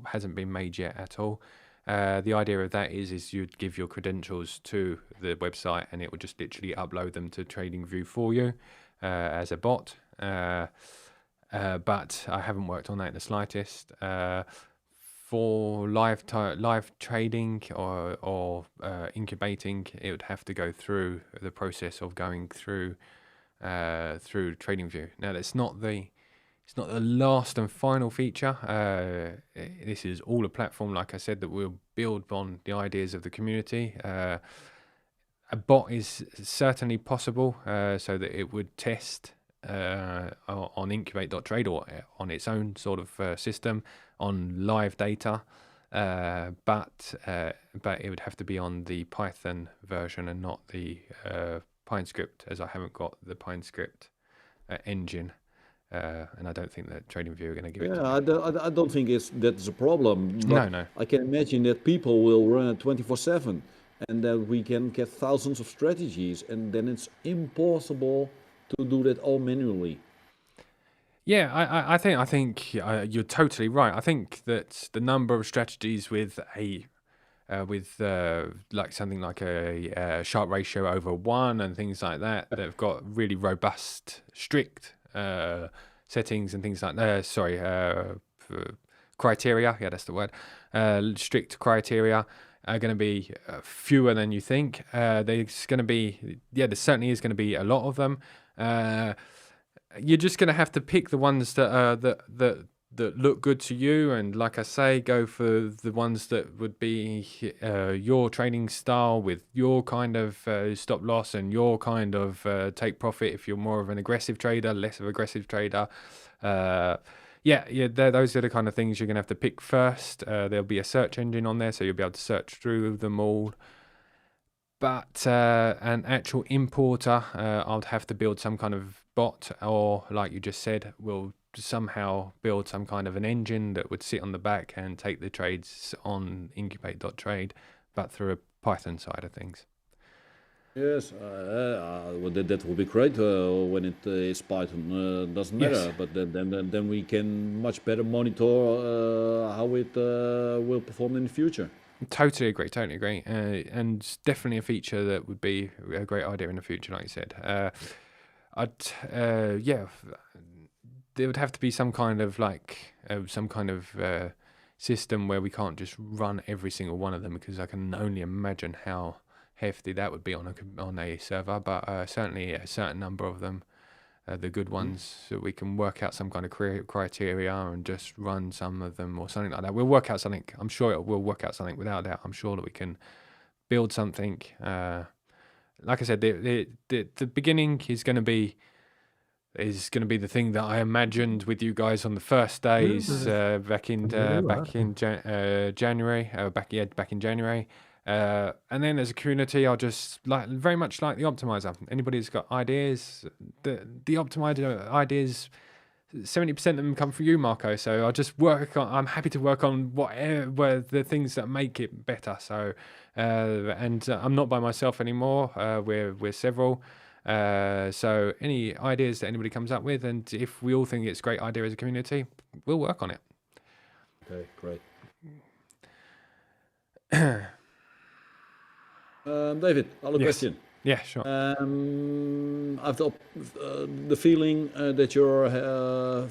hasn't been made yet at all. The idea of that is you'd give your credentials to the website and it would just literally upload them to TradingView for you as a bot. But I haven't worked on that in the slightest. For live trading or incubating, it would have to go through the process of going through TradingView. Now, it's not the last and final feature. This is all a platform, like I said, that will build on the ideas of the community. A bot is certainly possible, so that it would test on incubate.trade or on its own sort of system on live data, but it would have to be on the Python version and not the PineScript, as I haven't got the PineScript engine And I don't think that TradingView are going to give it to Yeah, me. I don't think that's a problem. But No. I can imagine that people will run it 24/7, and that we can get thousands of strategies, and then it's impossible to do that all manually. Yeah, I think you're totally right. I think that the number of strategies with like something like a sharp ratio over 1 and things like that have got really robust, strict settings and things like criteria. Yeah, that's the word. Strict criteria are going to be fewer than you think. There's going to be, there certainly is going to be a lot of them. You're just going to have to pick the ones that look good to you, and like I say, go for the ones that would be your trading style with your kind of stop loss and your kind of take profit. If you're more of an aggressive trader, less of an aggressive trader, those are the kind of things you're going to have to pick first. There'll be a search engine on there, so you'll be able to search through them all. But an actual importer, I'd have to build some kind of bot, or like you just said, will somehow build some kind of an engine that would sit on the back and take the trades on incubate.trade, but through a Python side of things. Yes, well, that will be great when it is Python. Doesn't matter, Yes. but then we can much better monitor how it will perform in the future. Totally agree. And definitely a feature that would be a great idea in the future, like you said. There would have to be some kind of system where we can't just run every single one of them, because I can only imagine how hefty that would be on a server. But certainly a certain number of them, the good ones, so we can work out some kind of criteria and just run some of them or something like that. We'll work out something. I'm sure we'll work out something without doubt. I'm sure that we can build something. Like I said, the beginning is going to be the thing that I imagined with you guys on the first days back in January. Back in January. And then as a community, I'll just very much like the Optimiser. Anybody who's got ideas, the Optimiser ideas, 70% of them come from you, Marco. So I'll just I'm happy to work on whatever the things that make it better. So, and I'm not by myself anymore. We're several. So any ideas that anybody comes up with, and if we all think it's a great idea as a community, we'll work on it. Okay, great. David, another question. Yeah, sure. I've the feeling that you are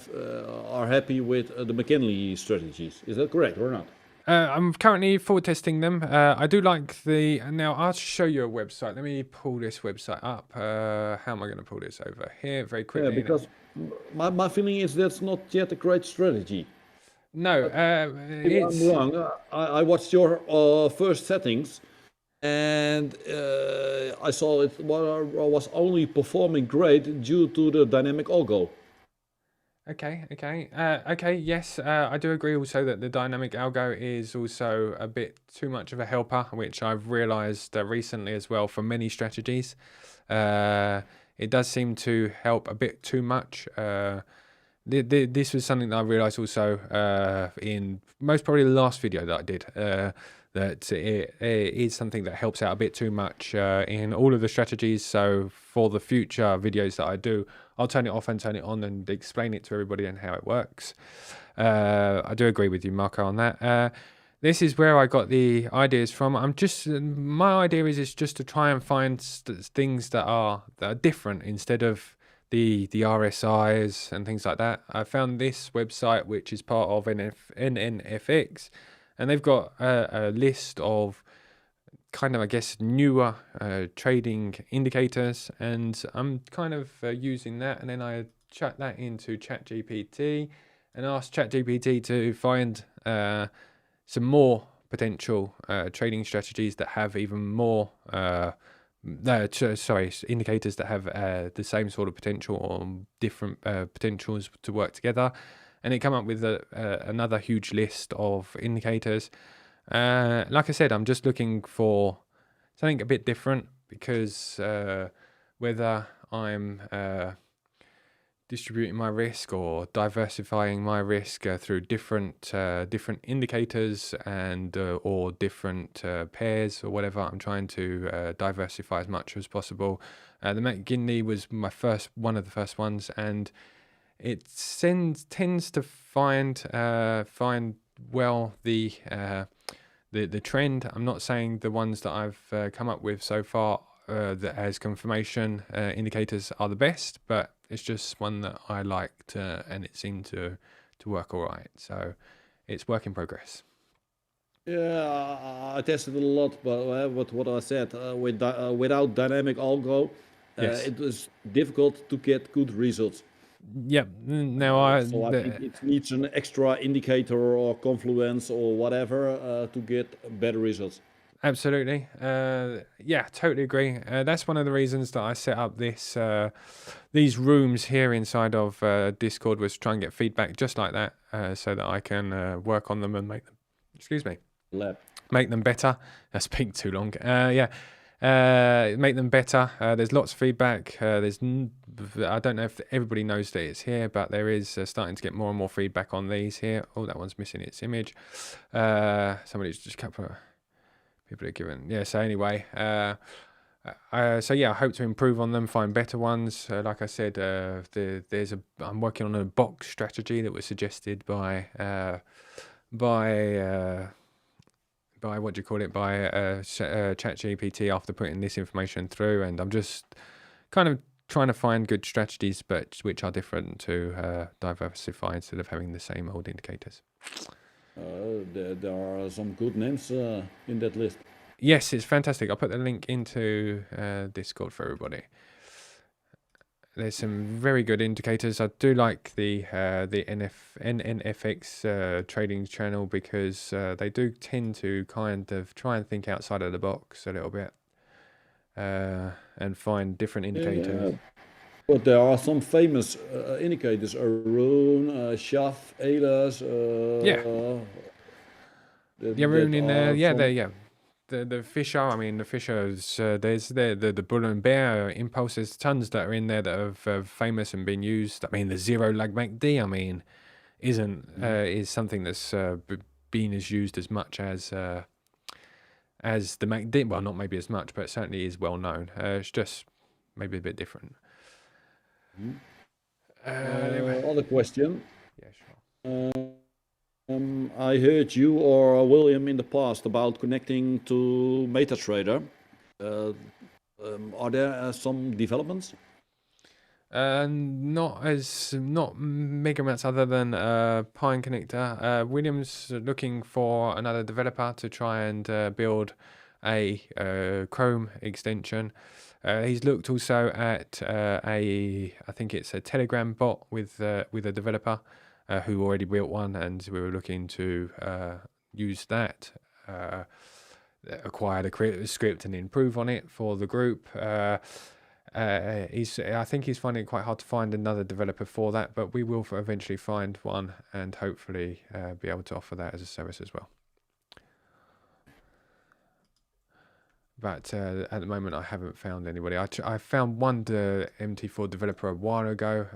happy with the McKinley strategies. Is that correct or not? I'm currently forward testing them. I do like now I'll show you a website. Let me pull this website up. How am I going to pull this over here very quickly? Yeah, because my feeling is that's not yet a great strategy. No, If I'm wrong, I watched your first settings, and I saw it was only performing great due to the dynamic algo. Okay. Yes, I do agree also that the dynamic algo is also a bit too much of a helper, which I've realized recently as well for many strategies. It does seem to help a bit too much. This was something that I realized also in most probably the last video that I did, that it is something that helps out a bit too much in all of the strategies. So for the future videos that I do, I'll turn it off and turn it on and explain it to everybody and how it works. I do agree with you, Marco, on that. This is where I got the ideas from. My idea is just to try and find things that are different instead of the RSIs and things like that. I found this website, which is part of NNFX, and they've got a list of kind of, I guess, newer trading indicators, and I'm kind of using that, and then I chat that into ChatGPT and ask ChatGPT to find some more potential trading strategies that have even more indicators that have the same sort of potential or different potentials to work together, and it come up with another huge list of indicators. Like I said, I'm just looking for something a bit different, because whether I'm distributing my risk or diversifying my risk through different indicators and or different pairs or whatever. I'm trying to diversify as much as possible. The McGinley was one of the first ones, and it tends to find well the trend. I'm not saying the ones that I've come up with so far that as confirmation indicators are the best, but it's just one that I liked and it seemed to work all right. So it's work in progress. Yeah, I tested it a lot, but what I said, without dynamic algo, Yes. it was difficult to get good results. Yep. Now I think it needs an extra indicator or confluence or whatever to get better results. Absolutely. Yeah, totally agree. That's one of the reasons that I set up these rooms here inside of Discord, was try and get feedback just like that, so that I can work on them and make them, make them better. I speak too long. Make them better. There's lots of feedback. I don't know if everybody knows that it's here, but there is starting to get more and more feedback on these here. Oh, that one's missing its image. Somebody's just cut for... People are given, yeah. So anyway, so yeah, I hope to improve on them, find better ones. Like I said, I'm working on a box strategy that was suggested by what do you call it? By ChatGPT after putting this information through, and I'm just kind of trying to find good strategies, but which are different to diversify instead of having the same old indicators. There are some good names in that list. Yes, it's fantastic. I'll put the link into Discord for everybody. There's some very good indicators. I do like the NNFX trading channel, because they do tend to kind of try and think outside of the box a little bit and find different indicators. Yeah. But there are some famous indicators: Arun, Shaf, Elas. Arun in there. Yeah, the Fisher. I mean, the Fishers. There's the Bull and Bear Impulse. There's tons that are in there that are famous and been used. I mean, the zero lag MACD. I mean, is something that's been as used as much as the MACD. Well, not maybe as much, but certainly is well known. It's just maybe a bit different. Other question. Yeah, sure. I heard you or William in the past about connecting to MetaTrader. Are there some developments? Not mega amounts other than Pine Connector. William's looking for another developer to try and build a Chrome extension. He's looked also at I think it's a Telegram bot with a developer who already built one, and we were looking to use that, acquire the script and improve on it for the group. I think he's finding it quite hard to find another developer for that, but we will eventually find one and hopefully be able to offer that as a service as well. But at the moment, I haven't found anybody. I found one MT4 developer a while ago,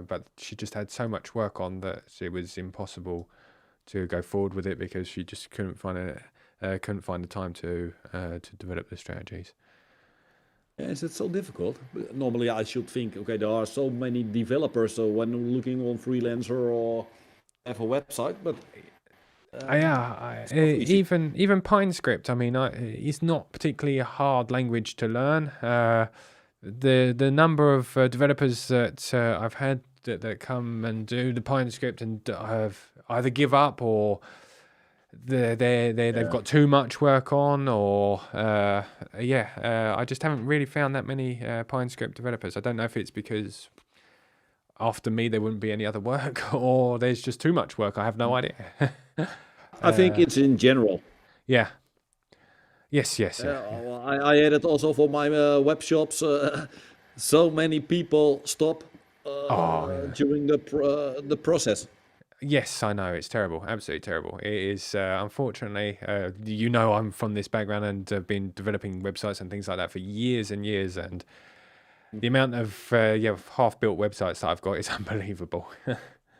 but she just had so much work on that it was impossible to go forward with it, because she just couldn't find the time to develop the strategies. Is it so difficult? Normally, I should think, okay, there are so many developers, so when looking on Freelancer or have a website, but even PineScript. I mean, it's not particularly a hard language to learn. The number of developers that I've had that come and do the PineScript and have either give up, or they've got too much work on, or I just haven't really found that many PineScript developers. I don't know if it's because after me there wouldn't be any other work, or there's just too much work. I have no idea. I think it's in general. Yeah. Yes. Well, I had it also for my web shops. So many people stop during the process. Yes, I know. It's terrible. Absolutely terrible. It is, unfortunately, I'm from this background and have been developing websites and things like that for years and years. And The amount of half-built websites that I've got is unbelievable.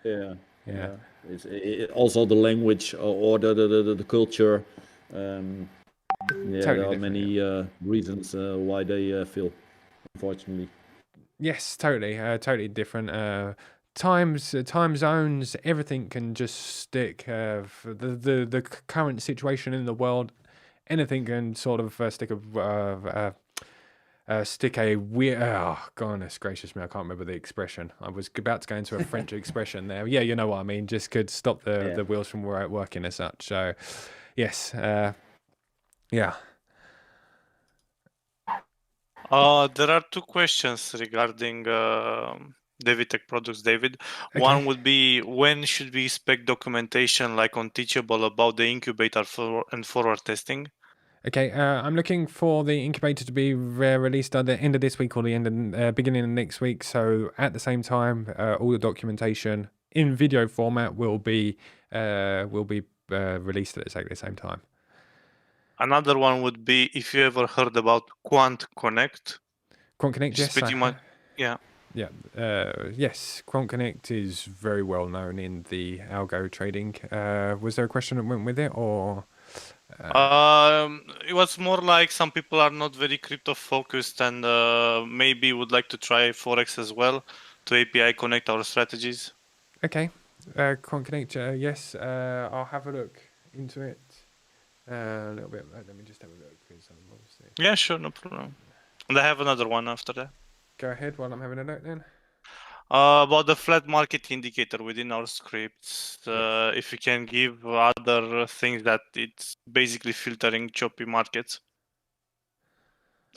Yeah. Yeah. It's also the language or the culture. There Totally are different, many reasons why they fail, unfortunately. Yes, totally. Totally different. Time zones, everything can just stick. The current situation in the world, anything can sort of stick a weird. Oh, goodness gracious me! I can't remember the expression. I was about to go into a French expression there. Yeah, you know what I mean. Just could stop the wheels from working as such. So, yes, yeah. There are two questions regarding DaviddTech products, David. Okay. One would be, when should we expect documentation like on Teachable about the incubator and forward testing? Okay, I'm looking for the incubator to be released at the end of this week or the end of beginning of next week. So at the same time, all the documentation in video format will be released at exactly the same time. Another one would be, if you ever heard about Quant Connect. Quant Connect, Which is yes. pretty much, yeah. Yeah. Yes, Quant Connect is very well known in the algo trading. Was there a question that went with it, or? It was more like some people are not very crypto focused and maybe would like to try Forex as well to API connect our strategies. Okay, Quant Connect, yes. I'll have a look into it a little bit. Let me just have a look. Obviously... Yeah, sure, no problem. And I have another one after that. Go ahead while I'm having a look then. About the flat market indicator within our scripts, Yes. if you can give other things that it's basically filtering choppy markets.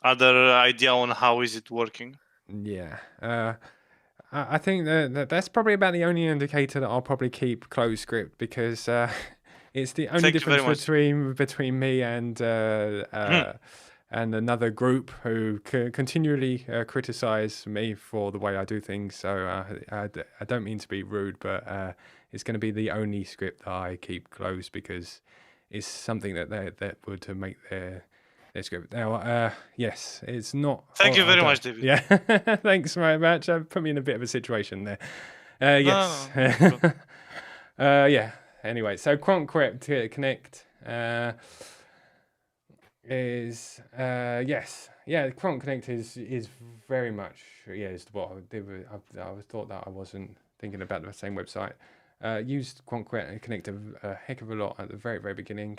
Other idea on how is it working? Yeah. I think that's probably about the only indicator that I'll probably keep closed script, because it's the only difference between me and another group who continually criticize me for the way I do things. So I don't mean to be rude, but it's going to be the only script that I keep closed, because it's something that would make their script. Now, yes, it's not. Thank you very much, David. Yeah, thanks very much. Put me in a bit of a situation there. Yes. No. Yeah. Anyway, so Quant Connect is yes, yeah. Quant Connect is very much is what I did. I thought that I wasn't thinking about the same website. Used Quant Connect a heck of a lot at the very beginning.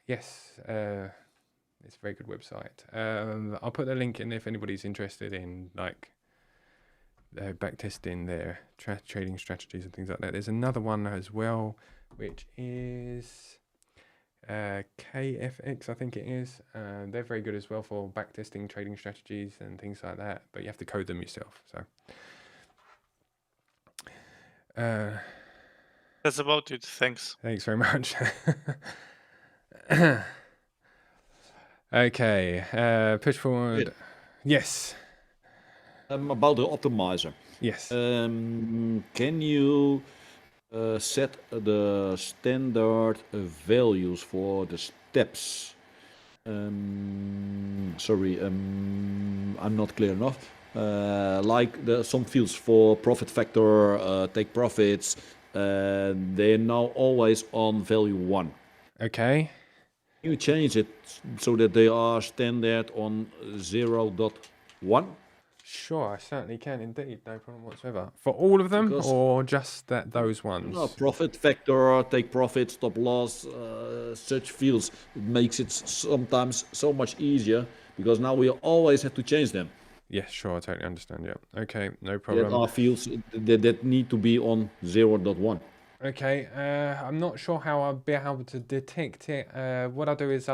Yes, it's a very good website. I'll put the link in if anybody's interested in like backtesting their trading strategies and things like that. There's another one as well, which is KFX, I think it is. They're very good as well for backtesting trading strategies and things like that, but you have to code them yourself. So That's about it. Thanks. Thanks very much. Okay, push forward. Good. Yes. About the optimizer. Yes. Can you set the standard values for the steps? Sorry, I'm not clear enough. Like some fields for profit factor, take profits, they're now always on value 1. Okay. Can you change it so that they are standard on 0.1? Sure, I certainly can indeed. No problem whatsoever. For all of them, or just those ones? No, profit factor, take profit, stop loss, such fields. It makes it sometimes so much easier, because now we always have to change them. Yes, sure, I totally understand. Yeah. Okay, no problem. There are fields that need to be on 0.1. Okay, I'm not sure how I'll be able to detect it. What I'll do is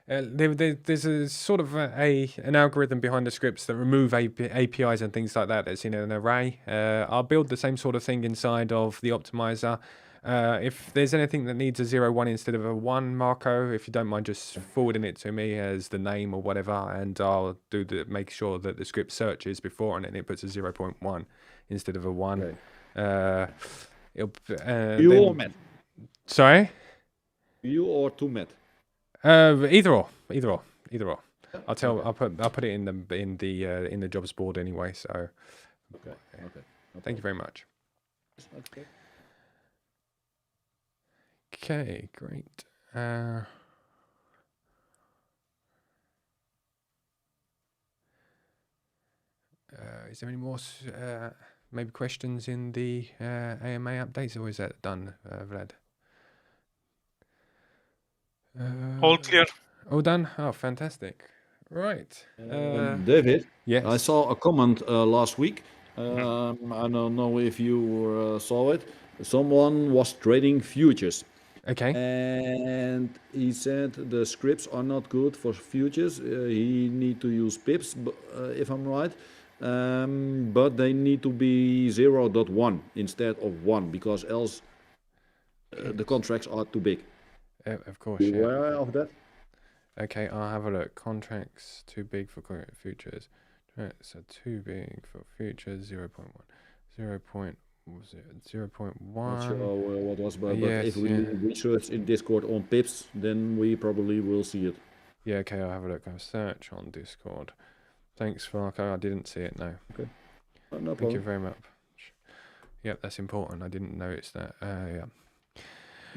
there's a sort of an algorithm behind the scripts that remove APIs and things like that that's in an array. I'll build the same sort of thing inside of the optimizer. If there's anything that needs a 0.1 instead of a 1, Marco, if you don't mind just forwarding it to me as the name or whatever, and I'll make sure that the script searches before and then it puts a 0.1 instead of a 1. Okay. You or Matt? Sorry? You or to Matt? Either or. I'll put it in the jobs board anyway. So Okay. thank you very much. Okay. Okay, great. Is there any more maybe questions in the AMA updates, or is that done, Vlad? All clear. All done? Oh, fantastic. Right. David, Yes. I saw a comment last week. I don't know if you saw it. Someone was trading futures. Okay. And he said the scripts are not good for futures. He need to use pips, if I'm right. But they need to be 0.1 instead of 1 because else the contracts are too big. Of course, You yeah. aware of that? Okay, I'll have a look. Contracts too big for futures. Right, so too big for futures, 0.1. 0.1. Not sure what was, but Yes, if we yeah. research in Discord on pips, then we probably will see it. Yeah, okay, I'll have a look. I'll search on Discord. Thanks, Farco. I didn't see it, no. Okay. No Thank you problem. very much. Yep, that's important. I didn't notice that. Yeah.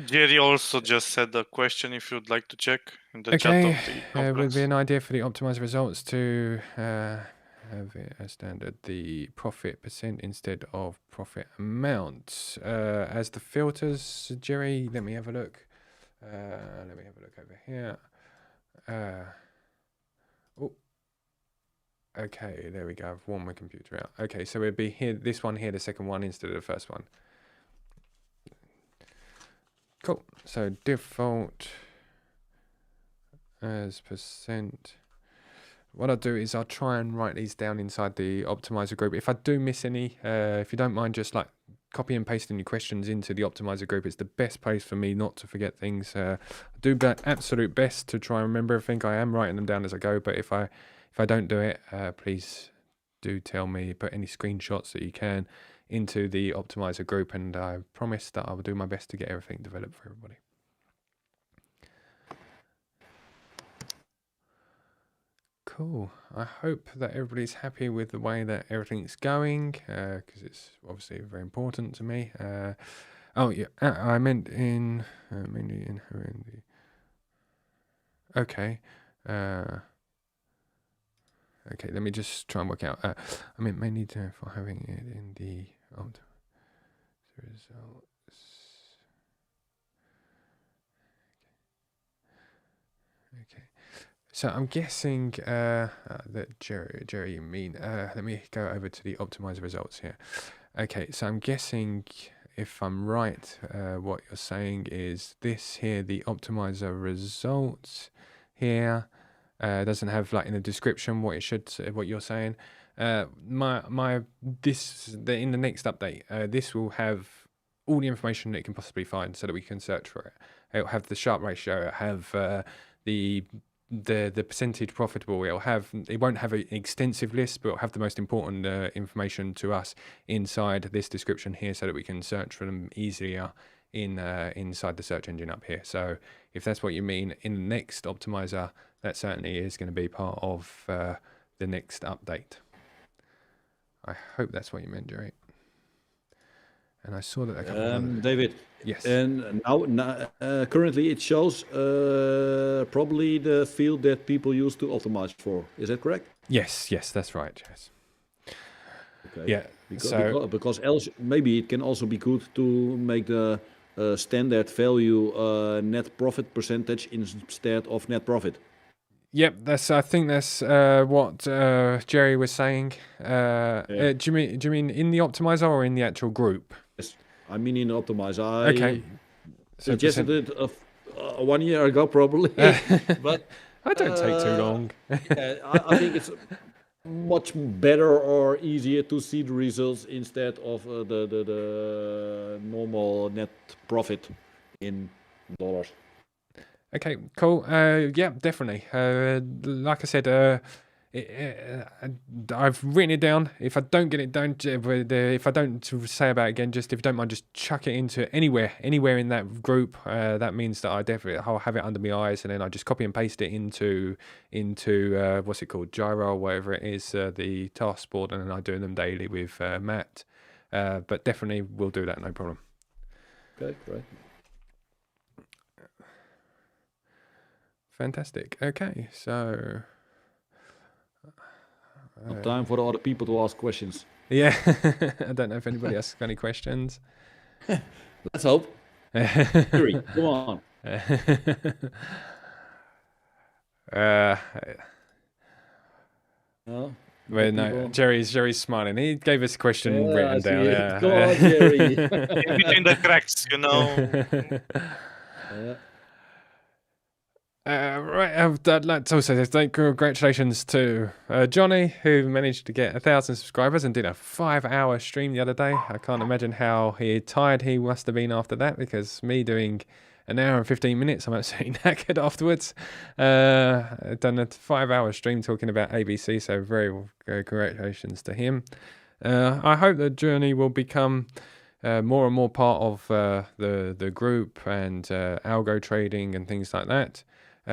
Jerry also just said a question if you'd like to check in the chat Okay, of the would complex. be an idea for the optimized results to have it as standard the profit percent instead of profit amount. As the filters, Jerry, let me have a look. Let me have a look over here. Oh, okay, there we go. I've worn my computer out. Okay, so it'd be here, this one here, the second one instead of the first one. Cool. So default as percent. What I'll do is I'll try and write these down inside the optimizer group. If I do miss any, if you don't mind just like copy and pasting your questions into the optimizer group, it's the best place for me not to forget things. I do my absolute best to try and remember everything. I am writing them down as I go, but if I don't do it, please do tell me. Put any screenshots that you can into the optimizer group, and I promise that I will do my best to get everything developed for everybody. Cool. I hope that everybody's happy with the way that everything's going, because it's obviously very important to me. Oh yeah, I meant in mainly in the. Okay. Okay, let me just try and work out. I meant mainly for having it in the results. Okay. So I'm guessing that Jerry, you mean, let me go over to the optimizer results here. Okay, so I'm guessing if I'm right, what you're saying is this here, the optimizer results here, doesn't have like in the description what it should, what you're saying. In the next update, this will have all the information that it can possibly find so that we can search for it. It'll have the Sharpe ratio, it'll have the percentage profitable. It won't have an extensive list, but it'll have the most important information to us inside this description here so that we can search for them easier inside the search engine up here. So if that's what you mean in the next optimizer, that certainly is going to be part of the next update. I hope that's what you meant, Jerry. And I saw that a couple of David. Yes. And now currently it shows probably the field that people use to optimize for. Is that correct? Yes, that's right. Yes. Okay. Yeah. Because else maybe it can also be good to make the standard value net profit percentage instead of net profit. Yep, I think that's what Jerry was saying. Yeah. Do you mean in the optimizer or in the actual group? Yes, I mean in Optimizer. Okay. So suggested it 1 year ago probably, but I don't take too long. I think it's much better or easier to see the results instead of the normal net profit in dollars. Okay, cool. Yeah, definitely. Like I said, I've written it down. If I don't get it done, if I don't say about it again, just if you don't mind, just chuck it into anywhere in that group. That means that I'll have it under my eyes, and then I just copy and paste it into what's it called, Gyro or whatever it is, the task board, and then I do them daily with Matt. But definitely we'll do that, no problem. Okay, great. Fantastic. Okay, so. Now time for the other people to ask questions. Yeah, I don't know if anybody else has got any questions. Let's hope. Jerry, come on. No? Well, no, Jerry's smiling. He gave us a question written down. Yeah. Go on, Jerry. In between the cracks, you know. Right, I'd like to also say congratulations to Johnny, who managed to get 1,000 subscribers and did a 5-hour stream the other day. I can't imagine how tired he must have been after that, because me doing an hour and 15 minutes, I'm absolutely knackered afterwards. I've done a 5-hour stream talking about ABC, so very congratulations to him. I hope that Johnny will become more and more part of the group and algo trading and things like that.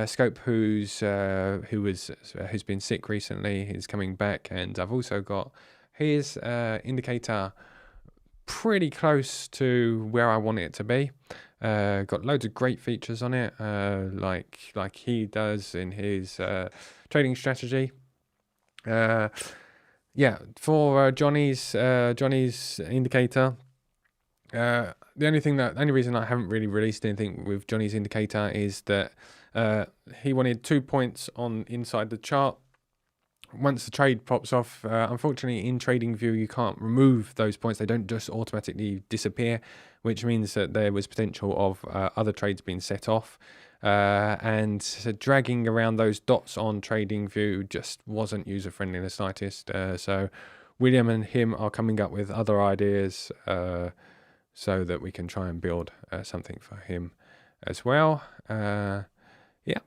Scope, who's been sick recently, is coming back, and I've also got his indicator pretty close to where I want it to be. Got loads of great features on it, like he does in his trading strategy. Yeah, for Johnny's indicator. The only reason I haven't really released anything with Johnny's indicator is that he wanted 2 points on inside the chart. Once the trade pops off, unfortunately in TradingView you can't remove those points. They don't just automatically disappear, which means that there was potential of other trades being set off. And dragging around those dots on TradingView just wasn't user-friendly in the slightest. So William and him are coming up with other ideas so that we can try and build something for him as well. Yep.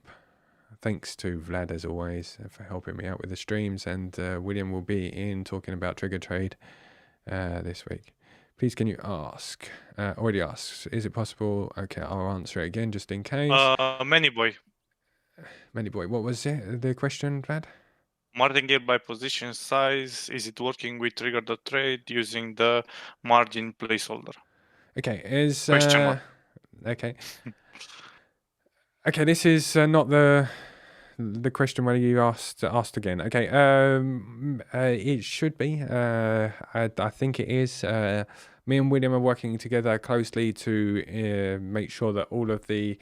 Thanks to Vlad, as always, for helping me out with the streams. And William will be in talking about Trigger Trade this week. Please, can you ask? Already asked. Is it possible? Okay, I'll answer it again just in case. Many boy. What was it? The question, Vlad? Martingale by position size. Is it working with Trigger the Trade using the margin placeholder? Okay, Question mark. Okay. Okay, this is not the question where you asked again. Okay, it should be. I think it is. Me and William are working together closely to make sure that all of the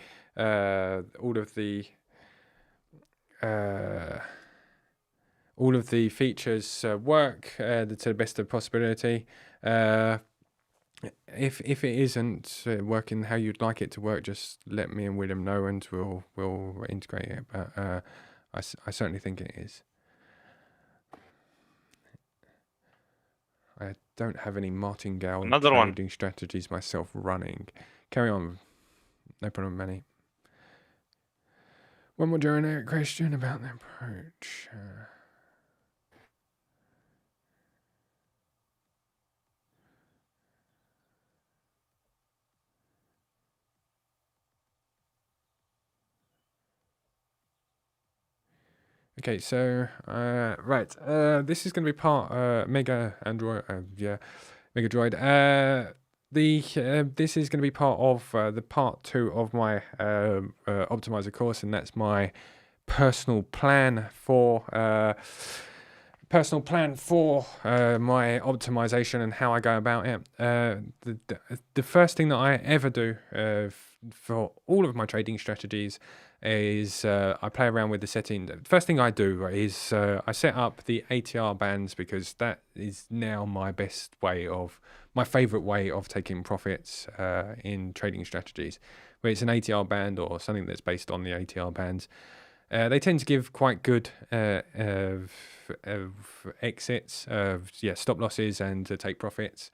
features work to the best of possibility. If it isn't working how you'd like it to work, just let me and William know, and we'll integrate it. But I certainly think it is. I don't have any martingale trading strategies myself running. Carry on. No problem, Manny. One more generic question about the approach. Okay, so right, this is going to be part Mega Droid. This is going to be part of the part 2 of my Optimiser course, and that's my personal plan for my optimization and how I go about it. The first thing that I ever do for all of my trading strategies is I play around with the setting. The first thing I do is I set up the ATR bands, because that is now my favorite way of taking profits in trading strategies, where it's an ATR band or something that's based on the ATR bands. They tend to give quite good exits, stop losses, and to take profits.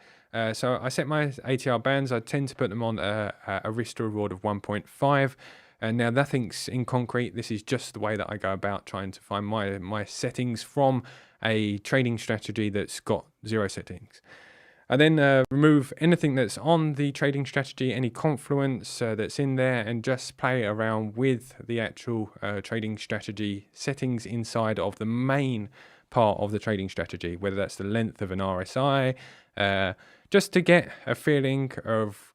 So I set my ATR bands. I tend to put them on a risk to reward of 1.5. Now nothing's in concrete. This is just the way that I go about trying to find my settings from a trading strategy that's got 0 settings. I then remove anything that's on the trading strategy, any confluence that's in there, and just play around with the actual trading strategy settings inside of the main part of the trading strategy, whether that's the length of an RSI, just to get a feeling of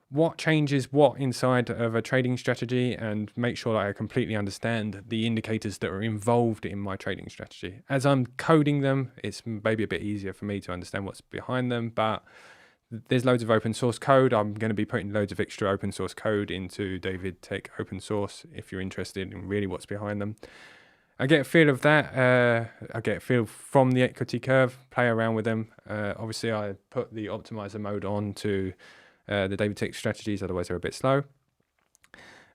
what changes what inside of a trading strategy and make sure that I completely understand the indicators that are involved in my trading strategy. As I'm coding them, it's maybe a bit easier for me to understand what's behind them, but there's loads of open source code. I'm going to be putting loads of extra open source code into DaviddTech open source if you're interested in really what's behind them. I get a feel of that. I get a feel from the equity curve, play around with them. Obviously, I put the optimizer mode on to the DaviddTech strategies, otherwise they're a bit slow.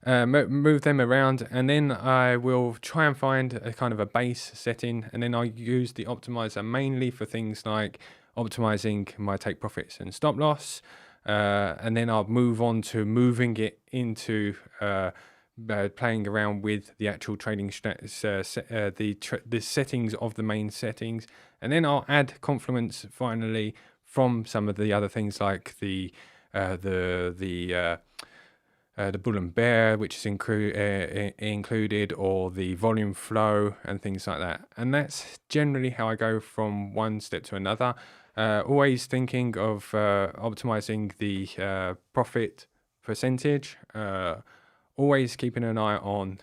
Move them around, and then I will try and find a kind of a base setting, and then I use the optimizer mainly for things like optimizing my take profits and stop loss, and then I'll move on to moving it into playing around with the actual trading the settings of the main settings, and then I'll add confluence finally from some of the other things like the bull and bear, which is included, or the volume flow and things like that. And that's generally how I go from one step to another. Always thinking of optimizing the profit percentage. Always keeping an eye on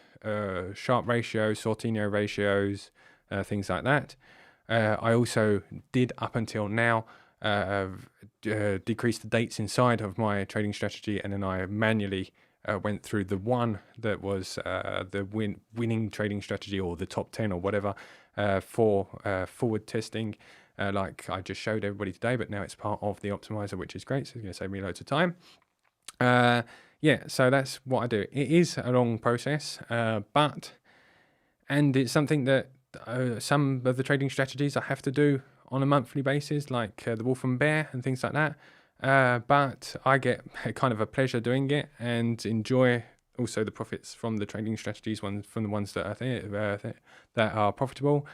Sharpe ratios, Sortino ratios, things like that. I also did up until now decrease the dates inside of my trading strategy, and then I manually went through the one that was the winning trading strategy, or the top 10 or whatever, for forward testing, like I just showed everybody today, but now it's part of the optimizer, which is great, so it's going to save me loads of time. Yeah, so that's what I do. It is a long process, and it's something that some of the trading strategies I have to do on a monthly basis, like the wolf and bear and things like that. But I get kind of a pleasure doing it and enjoy also the profits from the trading strategies, from the ones that I think that are profitable.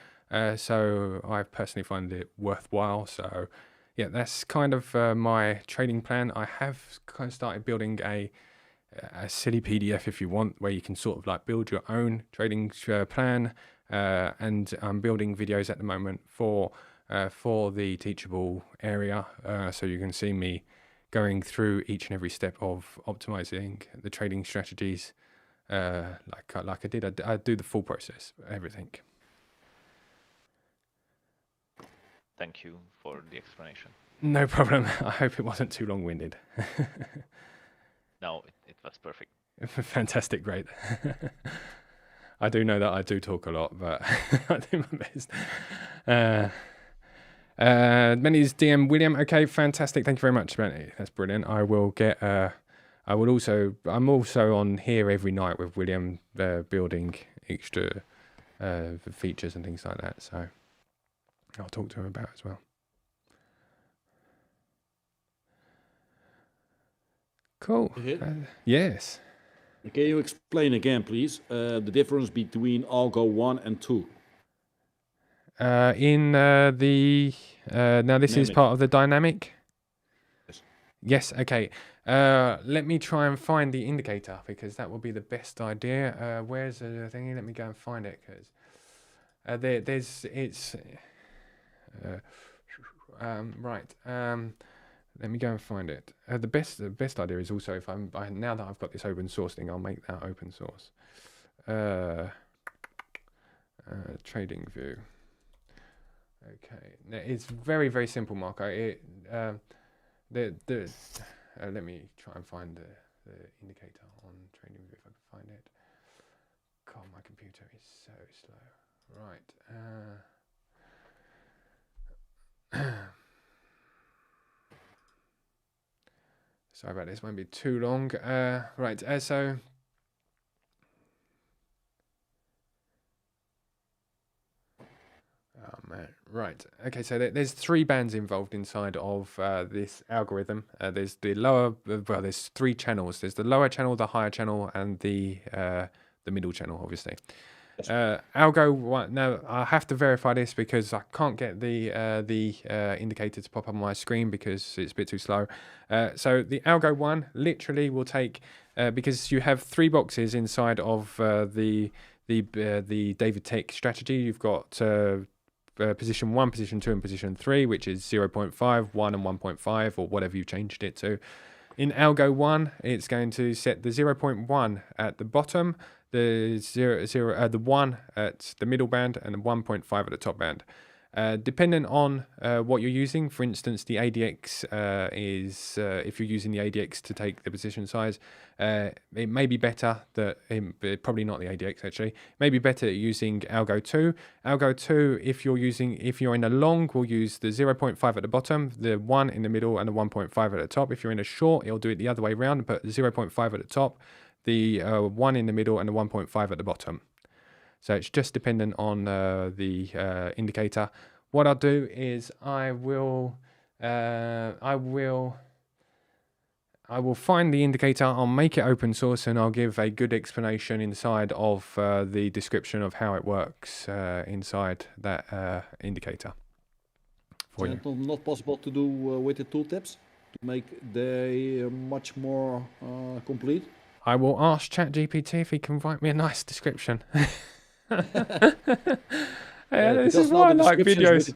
So I personally find it worthwhile. So yeah, that's kind of my trading plan. I have kind of started building a silly PDF, if you want, where you can sort of like build your own trading plan. And I'm building videos at the moment for the teachable area, so you can see me going through each and every step of optimizing the trading strategies, like I did. I do the full process, everything. Thank you for the explanation. No problem. I hope it wasn't too long-winded. No, it was perfect. Fantastic, great. I do know that I do talk a lot, but I do my best. Benny's DM William. Okay, fantastic. Thank you very much, Benny. That's brilliant. I will get. I'm also on here every night with William, building extra features and things like that. So I'll talk to him about it as well. Cool. Yes. Can you explain again, please, the difference between Algo 1 and 2? Now this is part of the dynamic. Yes. Okay. Let me try and find the indicator, because that will be the best idea. Where's the thingy? Let me go and find it, because right. Let me go and find it. The best idea is also, if now that I've got this open source thing, I'll make that open source. TradingView. Okay, now, it's very, very simple, Marco. Let me try and find the indicator on TradingView if I can find it. God, my computer is so slow. Right. Sorry about this. Won't be too long. Right. So. Oh man. Right. Okay. So there's 3 bands involved inside of this algorithm. There's the lower. Well, there's 3 channels. There's the lower channel, the higher channel, and the middle channel, obviously. Algo one. Now I have to verify this because I can't get the indicator to pop up on my screen because it's a bit too slow. So the Algo one literally will take because you have 3 boxes inside of the DaviddTech strategy. You've got position 1, position 2, and position 3, which is 0.5, 1, and 1.5, or whatever you've changed it to. In Algo 1, it's going to set the 0.1 at the bottom, the 1 at the middle band, and the 1.5 at the top band. Depending on what you're using, for instance, the ADX is, if you're using the ADX to take the position size, it may be better that, probably not the ADX actually, maybe better using Algo 2. Algo 2, if you're in a long, we'll use the 0.5 at the bottom, the 1 in the middle, and the 1.5 at the top. If you're in a short, it'll do it the other way around, but 0.5 at the top, the 1 in the middle, and the 1.5 at the bottom. So it's just dependent on the indicator. What I'll do is I will find the indicator. I'll make it open source and I'll give a good explanation inside of the description of how it works inside that indicator. For you. It's not possible to do with the tooltips to make they much more complete. I will ask ChatGPT if he can write me a nice description. This is why I like videos.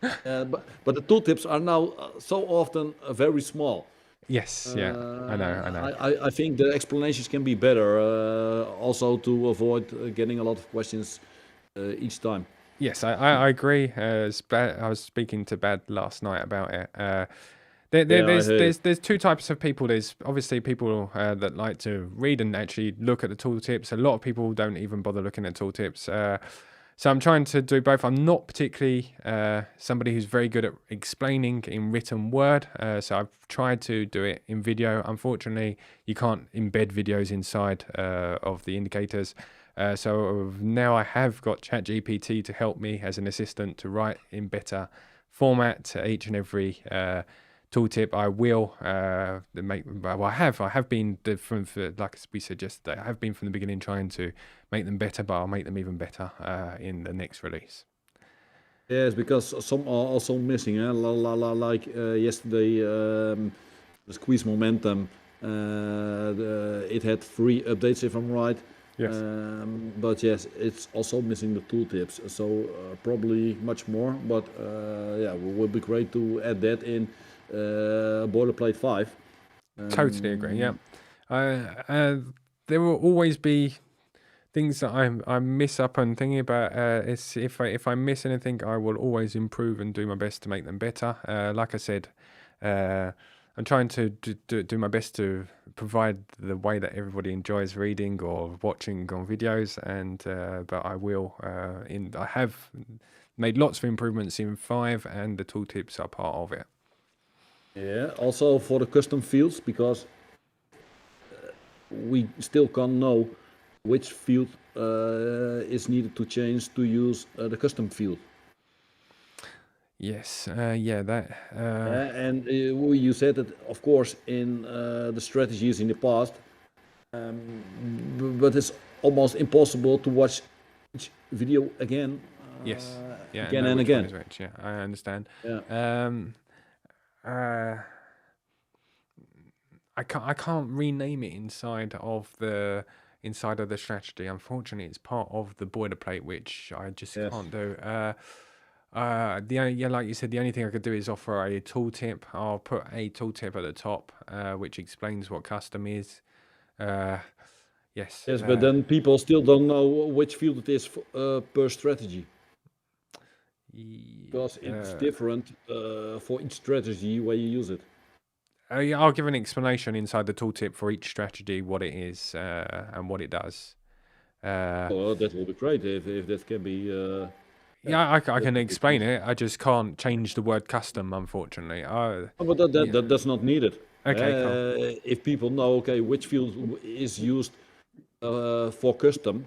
But the tooltips are now so often very small. Yes, yeah, I know. I think the explanations can be better, also to avoid getting a lot of questions each time. Yes, I agree. I was speaking to Bad last night about it. There's 2 types of people. There's obviously people that like to read and actually look at the tooltips. A lot of people don't even bother looking at tooltips. So I'm trying to do both. I'm not particularly somebody who's very good at explaining in written word. So I've tried to do it in video. Unfortunately, you can't embed videos inside of the indicators. So now I have got ChatGPT to help me as an assistant to write in better format each and every tooltip. I will make. Well, I have been from, like we said yesterday, I have been from the beginning trying to make them better, but I'll make them even better in the next release. Yes, because some are also missing. Like yesterday, the squeeze momentum. It had 3 updates, if I'm right. Yes. But yes, it's also missing the tooltips. So probably much more. But yeah, it would be great to add that in boilerplate 5. Totally agree. Yeah. There will always be things that I miss up and thinking about. It's if I miss anything, I will always improve and do my best to make them better. Like I said, I'm trying to do my best to provide the way that everybody enjoys reading or watching on videos. And but I will. I have made lots of improvements in 5, and the tooltips are part of it. Yeah. Also for the custom fields, because we still can't know which field is needed to change to use the custom field. Yes, yeah, that. And you said that, of course, in the strategies in the past, but it's almost impossible to watch each video again. Yes, yeah, again and again. Which, yeah, I understand. Yeah. I can't rename it inside of the strategy. Unfortunately, it's part of the boilerplate, which I just can't do. Like you said, the only thing I could do is offer a tooltip. I'll put a tooltip at the top, which explains what custom is. Yes. Yes, but then people still don't know which field it is per strategy. Because it's different for each strategy where you use it. Yeah, I'll give an explanation inside the tooltip for each strategy, what it is and what it does. Well, that will be great if that can be. Yeah, I can explain it. I just can't change the word custom, unfortunately. But that's not needed. Okay, cool. If people know, okay, which field is used for custom,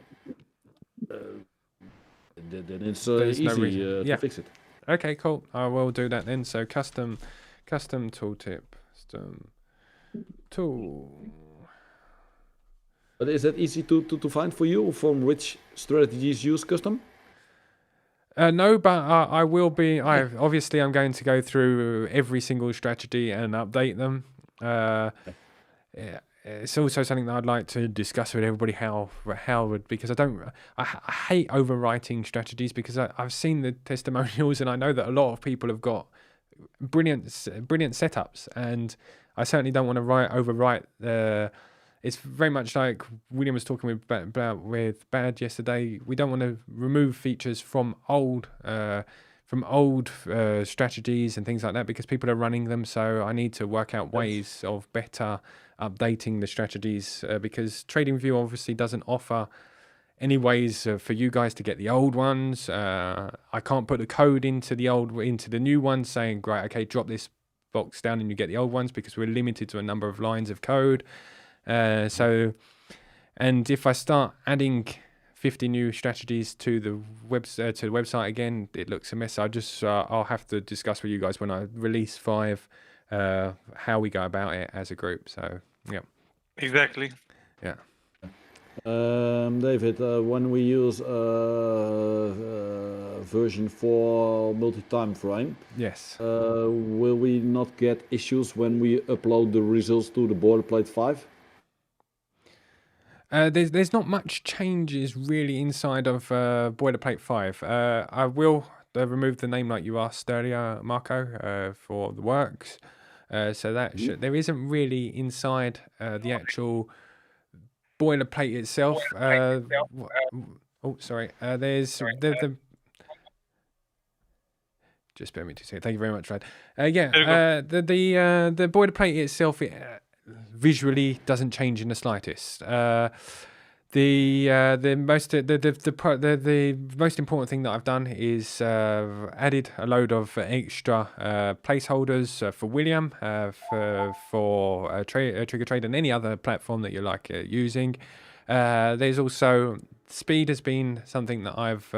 then it's easy to fix it. Okay, cool. I will do that then. So custom tooltip, custom tool. But is that easy to find for you? From which strategies use custom? No, but I will be. Obviously I'm going to go through every single strategy and update them. Yeah, it's also something that I'd like to discuss with everybody because I hate overwriting strategies because I've seen the testimonials and I know that a lot of people have got brilliant setups, and I certainly don't want to overwrite. It's very much like William was talking with Bad yesterday. We don't want to remove features from old strategies and things like that because people are running them. So I need to work out ways of better updating the strategies because TradingView obviously doesn't offer any ways for you guys to get the old ones. I can't put the code into the new ones saying, right, okay, drop this box down and you get the old ones because we're limited to a number of lines of code. And if I start adding 50 new strategies to the website again, it looks a mess. I'll have to discuss with you guys when I release 5 how we go about it as a group. So yeah, Exactly. yeah. David, when we use version 4 multi-time frame, Yes. will we not get issues when we upload the results to the boilerplate 5? There's not much changes really inside of boilerplate 5. I will remove the name like you asked earlier, Marco, for the works. So that there isn't really inside the actual boilerplate itself. Sorry. There's the just bear me 2 seconds. Thank you very much, Fred. The boilerplate itself visually doesn't change in the slightest. The most important thing that I've done is added a load of extra placeholders for William, for Trigger Trade and any other platform that you like using. There's also speed has been something that I've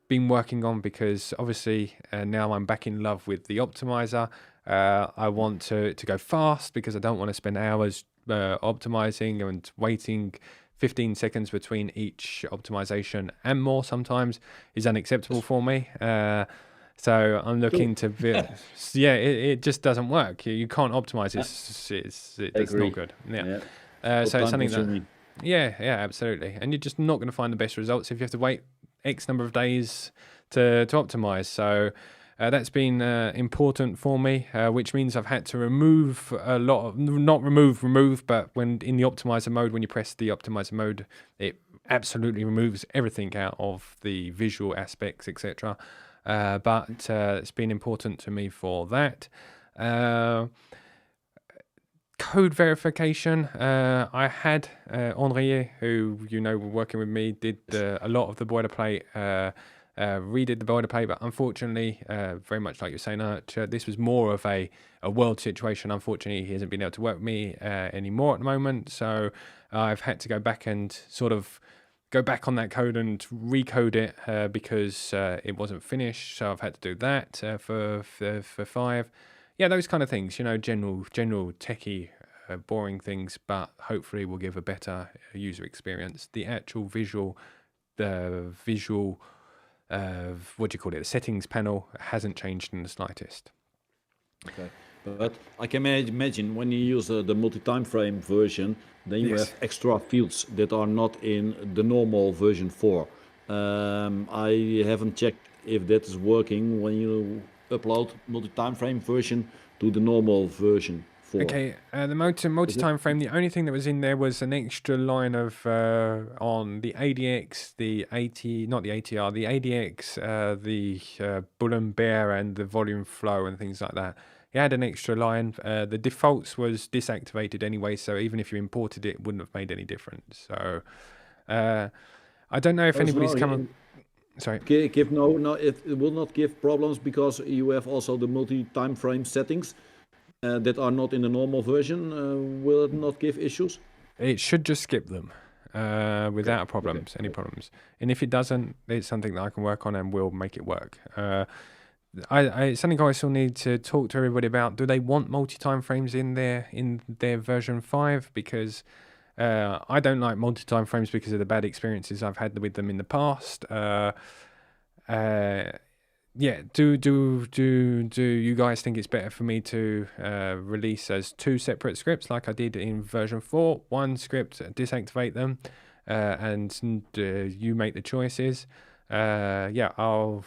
been working on because obviously now I'm back in love with the optimizer. I want to go fast because I don't want to spend hours optimizing and waiting 15 seconds between each optimization and more sometimes is unacceptable for me. So I'm looking to it just doesn't work. You can't optimize it's not good. So it's something that absolutely, and you're just not going to find the best results if you have to wait X number of days to optimize. So that's been important for me, which means I've had to remove a lot of, not remove, but when in the optimizer mode, when you press the optimizer mode, it absolutely removes everything out of the visual aspects, etc. But it's been important to me for that. Code verification. I had Henri, who working with me, did a lot of the boilerplate. Redid the boilerplate, but unfortunately, very much like you're saying, this was more of a world situation. Unfortunately, he hasn't been able to work with me anymore at the moment, so I've had to go back and sort of go back on that code and recode it because it wasn't finished. So I've had to do that for 5. Yeah, those kind of things. General techie, boring things, but hopefully will give a better user experience. The actual visual. The settings panel hasn't changed in the slightest. Okay, but I can imagine when you use the multi-time frame version, then you have extra fields that are not in the normal version 4. I haven't checked if that is working when you upload multi-time frame version to the normal version 4. Okay, the multi-time frame, the only thing that was in there was an extra line of on the ADX, the not the ATR, the ADX, the bull and bear and the volume flow and things like that. It had an extra line. The defaults was disactivated anyway, so even if you imported it, it wouldn't have made any difference. So I don't know if anybody's come. Sorry. It will not give problems because you have also the multi-time frame settings. That are not in the normal version, will it not give issues? It should just skip them without any problems. And if it doesn't, it's something that I can work on and will make it work. It's something I still need to talk to everybody about. Do they want multi-time frames in their version 5? Because I don't like multi-time frames because of the bad experiences I've had with them in the past. Yeah, do you guys think it's better for me to release as 2 separate scripts like I did in version 4? One script, deactivate them, and you make the choices. Yeah, I'll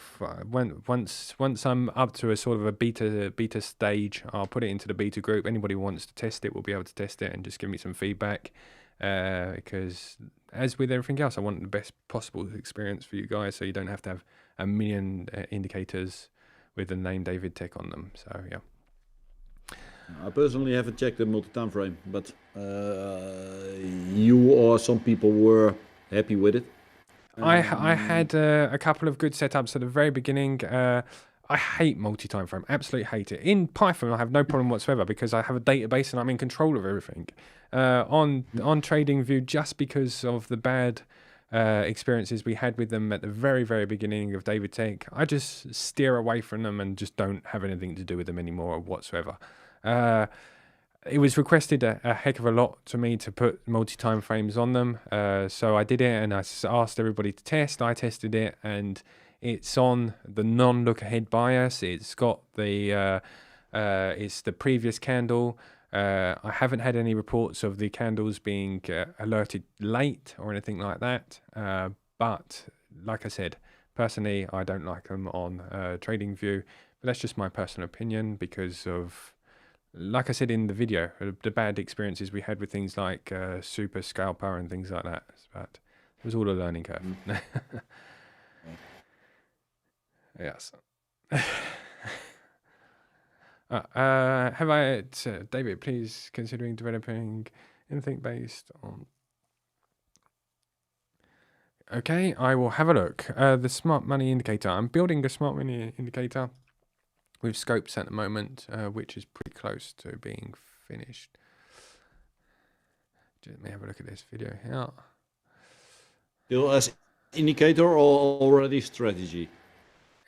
once I'm up to a sort of a beta stage, I'll put it into the beta group. Anybody who wants to test it will be able to test it and just give me some feedback. Because as with everything else, I want the best possible experience for you guys, so you don't have to have a million indicators with the name DaviddTech on them. So yeah. I personally haven't checked the multi-time frame, but you or some people were happy with it. I had a couple of good setups at the very beginning. I hate multi-time frame, absolutely hate it. In Python, I have no problem whatsoever because I have a database and I'm in control of everything. On TradingView, just because of the bad experiences we had with them at the very, very beginning of DaviddTech, I just steer away from them and just don't have anything to do with them anymore whatsoever. It was requested a heck of a lot to me to put multi-time frames on them, so I did it and I asked everybody to test. I tested it and it's on the non-look-ahead bias. It's got the it's the previous candle. I haven't had any reports of the candles being alerted late or anything like that. But like I said, personally, I don't like them on TradingView. But that's just my personal opinion because of, like I said in the video, the bad experiences we had with things like super scalper and things like that. But it was all a learning curve. Yes. Have I, David, please considering developing anything based on... Okay, I will have a look. The smart money indicator. I'm building a smart money indicator with scopes at the moment, which is pretty close to being finished. Let me have a look at this video here. Still as indicator or already strategy?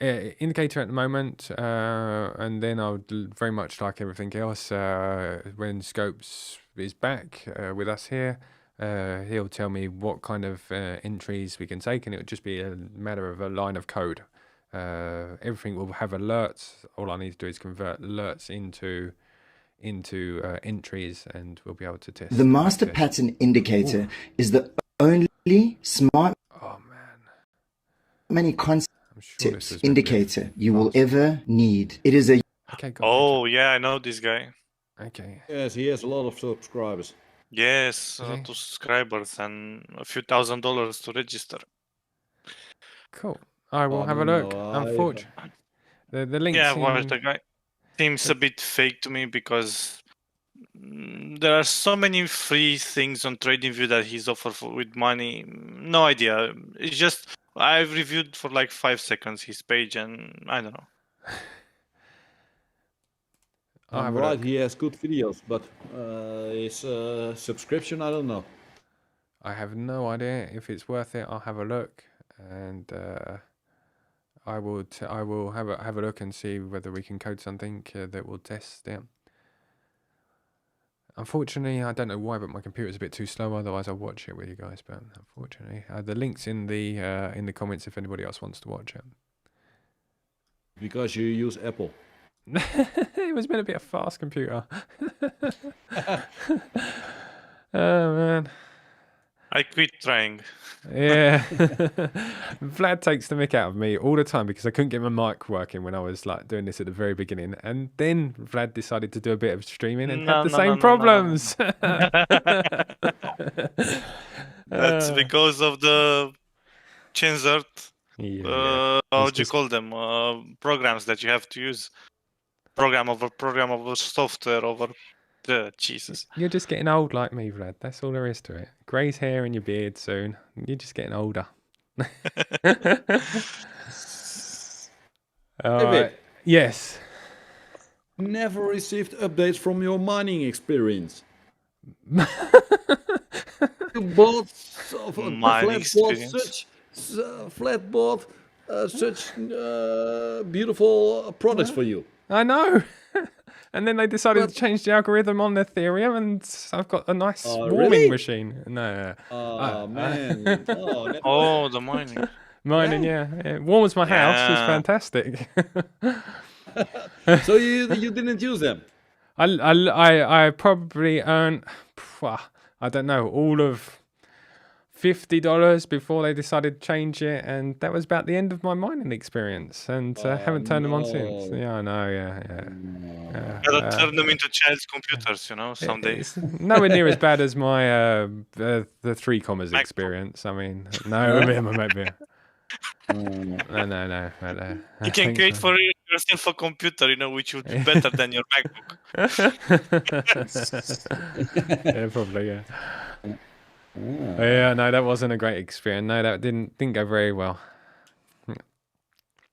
Indicator at the moment, and then I would very much like everything else. When Scopes is back with us here, he'll tell me what kind of entries we can take, and it would just be a matter of a line of code. Everything will have alerts. All I need to do is convert alerts into entries, and we'll be able to test. The master pattern indicator is the only smart money concept indicator you will ever need. It is a... Okay, oh, yeah, I know this guy. Okay. Yes, he has a lot of subscribers. Yes, a lot of subscribers and a few $1,000s to register. Cool. I will have a look. Unfortunately, the link. Yeah, watch the guy. Seems a bit fake to me because there are so many free things on TradingView that he's offered with money. No idea. It's just I've reviewed for like 5 seconds his page, and I don't know. I'm right. He has good videos, but his subscription, I don't know. I have no idea if it's worth it. I'll have a look, and I will have a look and see whether we can code something that will test it. Unfortunately, I don't know why, but my computer's a bit too slow. Otherwise, I'll watch it with you guys. But unfortunately, the link's in the comments if anybody else wants to watch it. Because you use Apple. It was meant to be a fast computer. Oh man. I quit trying. Yeah. Vlad takes the mick out of me all the time because I couldn't get my mic working when I was like doing this at the very beginning. And then Vlad decided to do a bit of streaming and had the same problems. That's because of the censored, how do you call them? Programs that you have to use. Program over software over... Jesus. You're just getting old like me, Vlad. That's all there is to it. Grey's hair in your beard soon. You're just getting older. David, yes. Never received updates from your mining experience. You bought mining experience. Flatbot such beautiful products for you. I know. And then they decided But- to change the algorithm on Ethereum, and I've got a nice warming really? machine. No, Oh man! Oh, never Oh, the mining. mining, yeah. It warms my house. It's Yeah. fantastic. So you didn't use them? I probably earned, I don't know, all of $50 before they decided to change it, and that was about the end of my mining experience, and haven't turned them on since. no. Yeah, I know, yeah. Gotta turn them into child's computers, someday. It's nowhere near as bad as my the 3 commas MacBook. experience. I mean, no, maybe. No. You can create for yourself a computer, which would be better than your MacBook. Yeah, probably, yeah. Yeah, no, that wasn't a great experience. No, that didn't go very well.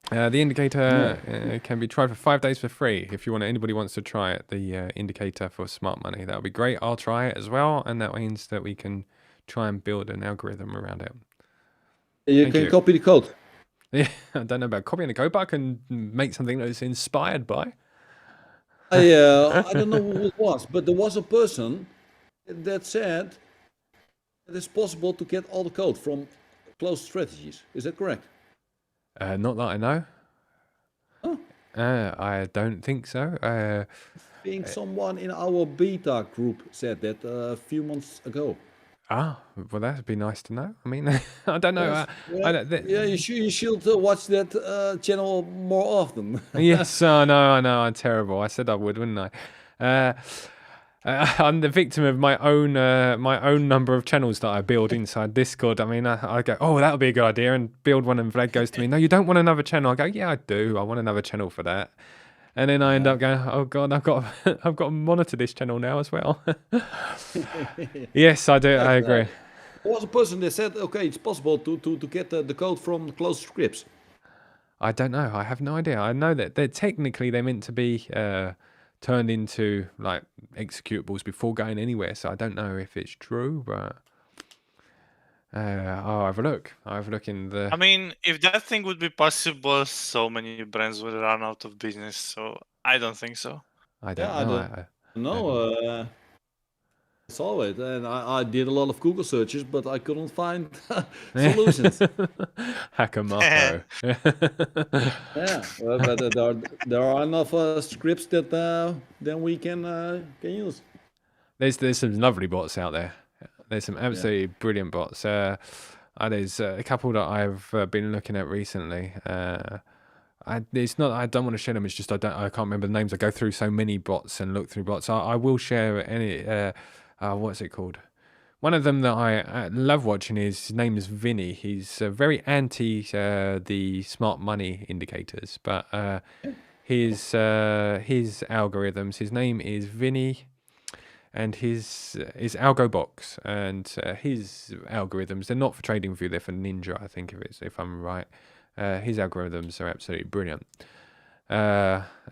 The indicator can be tried for 5 days for free. If anybody wants to try it, the indicator for smart money, that would be great. I'll try it as well, and that means that we can try and build an algorithm around it. You Thank can you. copy the code. Yeah, I don't know about copying the code, but I can make something that is inspired by. I don't know who it was, but there was a person that said it is possible to get all the code from closed strategies. Is that correct? Not that I know. Oh. I don't think so. I think someone in our beta group said that a few months ago. Well, that'd be nice to know. I mean, I don't know. Yeah, you should watch that channel more often. Yes, I know. I'm terrible. I said I would, wouldn't I? I'm the victim of my own number of channels that I build inside Discord. I mean, I go, oh, that would be a good idea, and build one, and Vlad goes to me, no, you don't want another channel. I go, yeah, I do. I want another channel for that. And then I end up going, oh God, I've got to monitor this channel now as well. Yes, I do. I agree. There was a person that said, okay, it's possible to get the code from closed scripts. I don't know. I have no idea. I know that they're meant to be turned into like executables before going anywhere. So I don't know if it's true, but I'll have a look. I'll have a look in the. I mean, if that thing would be possible, so many brands would run out of business. So I don't think so. I don't know. No, I saw it, and I did a lot of Google searches, but I couldn't find solutions. Hacker Marco. Yeah, but there are enough scripts that then we can use. There's some lovely bots out there. There's some absolutely brilliant bots. There's a couple that I've been looking at recently. It's not I don't want to share them. It's just I can't remember the names. I go through so many bots and look through bots. I will share any. What's it called? One of them that I love watching his name is Vinny. He's very anti the smart money indicators, but his algorithms. His name is Vinny, and his Algo box, and his algorithms. They're not for TradingView. They're for Ninja, I think, if I'm right. His algorithms are absolutely brilliant.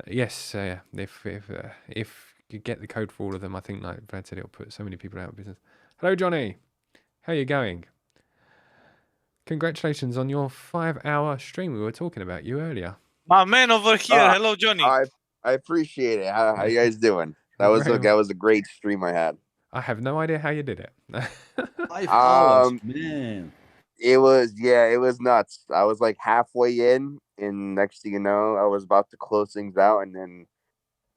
Yes, if you get the code for all of them, I think, like Brad said, it'll put so many people out of business. Hello, Johnny. How are you going? Congratulations on your 5-hour stream. We were talking about you earlier. My man over here. Hello, Johnny. I appreciate it. How you guys doing? That was a great stream I had. I have no idea how you did it. 5 hours, man. It was nuts. I was like halfway in, and next thing you know, I was about to close things out, and then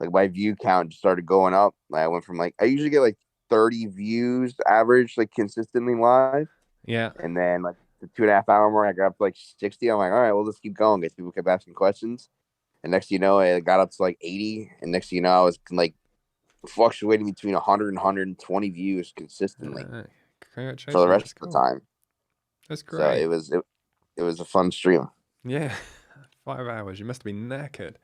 like my view count just started going up. I went from I usually get like 30 views average, like consistently live. Yeah. And then like the 2.5 hour mark, I got up to like 60. I'm like, all right, well, let's keep going. Guess people kept asking questions. And next thing you know, it got up to like 80. And next thing you know, I was like fluctuating between 100 and 120 views consistently for the rest of the time. That's great. So it was a fun stream. Yeah. 5 hours. You must have been knackered.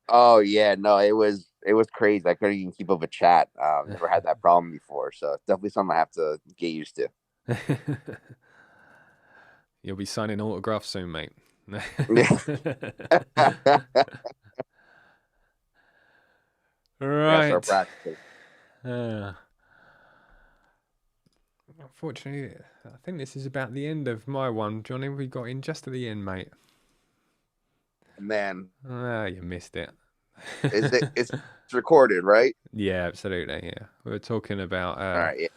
Oh yeah, no, it was crazy. I couldn't even keep up a chat. Never had that problem before, so it's definitely something I have to get used to. You'll be signing autographs soon, mate. Right. Unfortunately, I think this is about the end of my one, Johnny. We got in just at the end, mate. Man, You missed it. it's recorded, right? Yeah, absolutely. Yeah, we were talking about All right, yeah.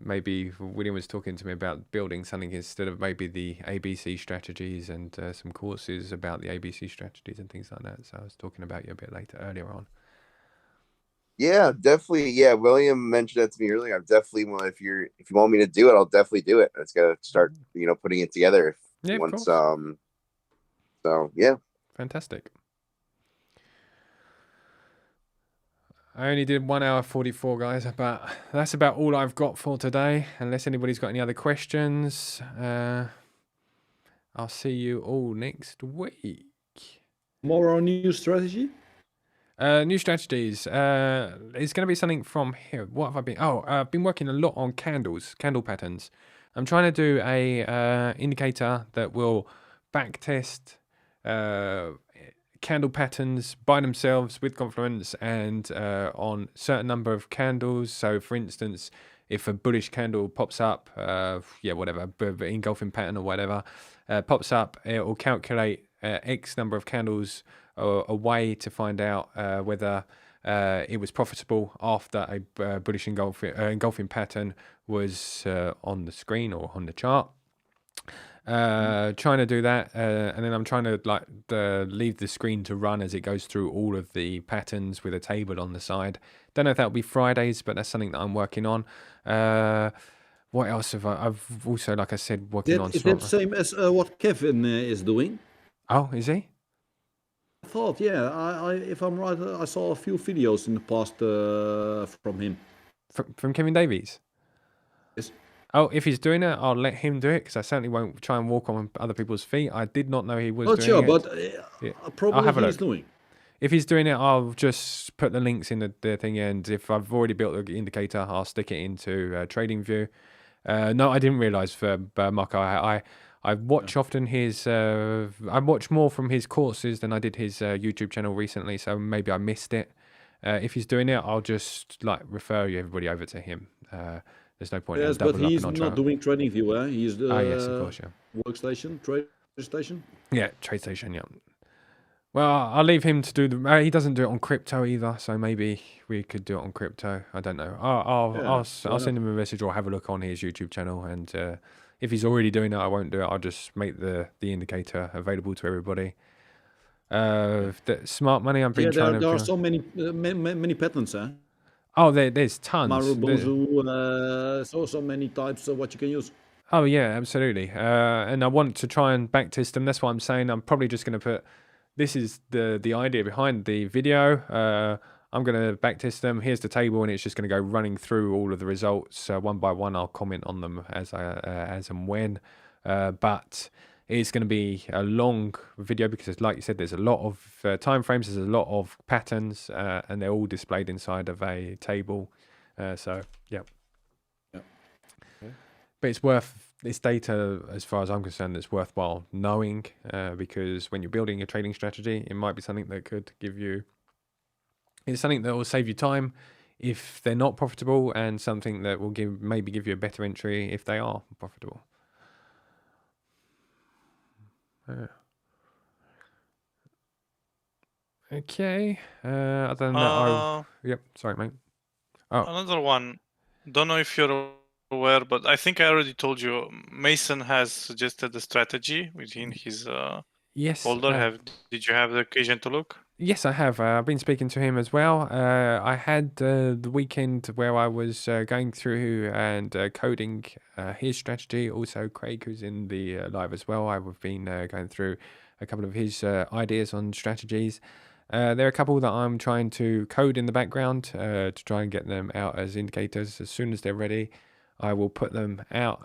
maybe William was talking to me about building something instead of maybe the ABC strategies and some courses about the ABC strategies and things like that. So I was talking about you a bit later earlier on. Yeah, definitely. Yeah, William mentioned that to me earlier. I'm definitely if you want me to do it, I'll definitely do it. I just gotta start, putting it together. Yeah, Once, of course. So yeah. Fantastic. I only did 1 hour 44, guys, but that's about all I've got for today. Unless anybody's got any other questions, I'll see you all next week. More on new strategy? New strategies. It's going to be something from here. What have I been? Oh, I've been working a lot on candle patterns. I'm trying to do a indicator that will backtest candle patterns by themselves with confluence and on certain number of candles. So for instance, if a bullish candle pops up, whatever, engulfing pattern or whatever, pops up, it will calculate X number of candles away to find out whether it was profitable after a bullish engulfing pattern was on the screen or on the chart. Trying to do that, and then I'm trying to leave the screen to run as it goes through all of the patterns with a table on the side. Don't know if that'll be Fridays, but that's something that I'm working on. What else have I've also, like I said, working on. Is that the same as what Kevin is doing? Oh, is he? I thought, yeah. I if I'm right, I saw a few videos in the past from him. From Kevin Davies? Yes. Oh, if he's doing it, I'll let him do it because I certainly won't try and walk on other people's feet. I did not know he was Not doing sure, it. But probably he's doing. If he's doing it, I'll just put the links in the thing, and if I've already built the indicator, I'll stick it into TradingView. No, I didn't realize for Marco. I watch often his. I watch more from his courses than I did his YouTube channel recently, so maybe I missed it. If he's doing it, I'll just refer everybody over to him. There's no point. Yes, but he's not doing TradingView, eh? He's the yes, of course, yeah. Workstation, trade station. Yeah, TradeStation, yeah. Well, I'll leave him to do the. He doesn't do it on crypto either, so maybe we could do it on crypto. I don't know. I'll send him a message or have a look on his YouTube channel, and if he's already doing it, I won't do it. I'll just make the indicator available to everybody. The smart money. I've been trying to. There are so many patterns, eh? Oh, there's tons. Marubozu, so many types of what you can use. Oh yeah, absolutely. And I want to try and backtest them. That's what I'm saying. I'm probably just going to put. This is the idea behind the video. I'm going to backtest them. Here's the table, and it's just going to go running through all of the results one by one. I'll comment on them as and when. But it's going to be a long video because, like you said, there's a lot of time frames. There's a lot of patterns, and they're all displayed inside of a table. So yeah. Okay. But it's worth this data, as far as I'm concerned, it's worthwhile knowing because when you're building a trading strategy, it might be something that could give you. It's something that will save you time if they're not profitable, and something that will maybe give you a better entry if they are profitable. Okay. Other than that, yep. Sorry, mate. Oh, another one. Don't know if you're aware, but I think I already told you. Mason has suggested a strategy within his folder. Did you have the occasion to look? Yes, I have. I've been speaking to him as well. I had the weekend where I was going through and coding his strategy. Also, Craig, who's in the live as well. I've been going through a couple of his ideas on strategies. There are a couple that I'm trying to code in the background to try and get them out as indicators. As soon as they're ready, I will put them out.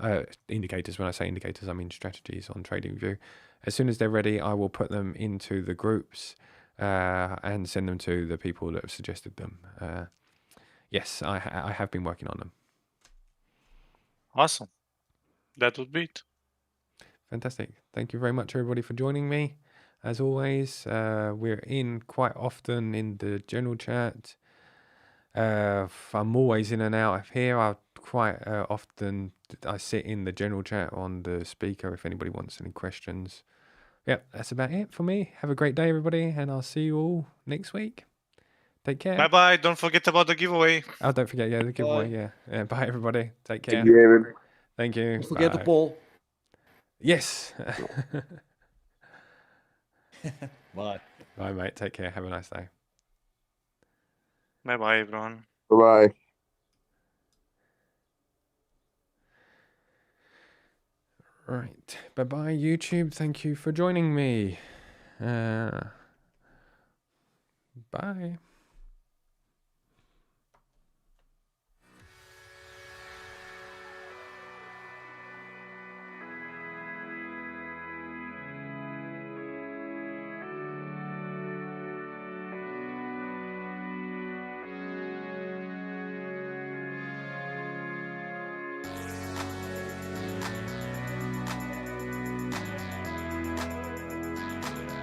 Indicators, when I say indicators, I mean strategies on TradingView. As soon as they're ready, I will put them into the groups and send them to the people that have suggested them. Yes, I have been working on them. Awesome. That would be it. Fantastic. Thank you very much, everybody, for joining me. As always, we're in quite often in the general chat. I'm always in and out of here. quite often I sit in the general chat on the speaker if anybody wants any questions. Yeah, that's about it for me. Have a great day, everybody, and I'll see you all next week. Take care. Bye bye. Don't forget about the giveaway. Oh, don't forget, the giveaway. Yeah. Bye, everybody. Take care. Thank you, David. Thank you. Don't forget the Bye. poll. Yes. Bye. Bye, mate. Take care. Have a nice day. Bye bye, everyone. Bye-bye. Right. Bye-bye, YouTube. Thank you for joining me. Bye.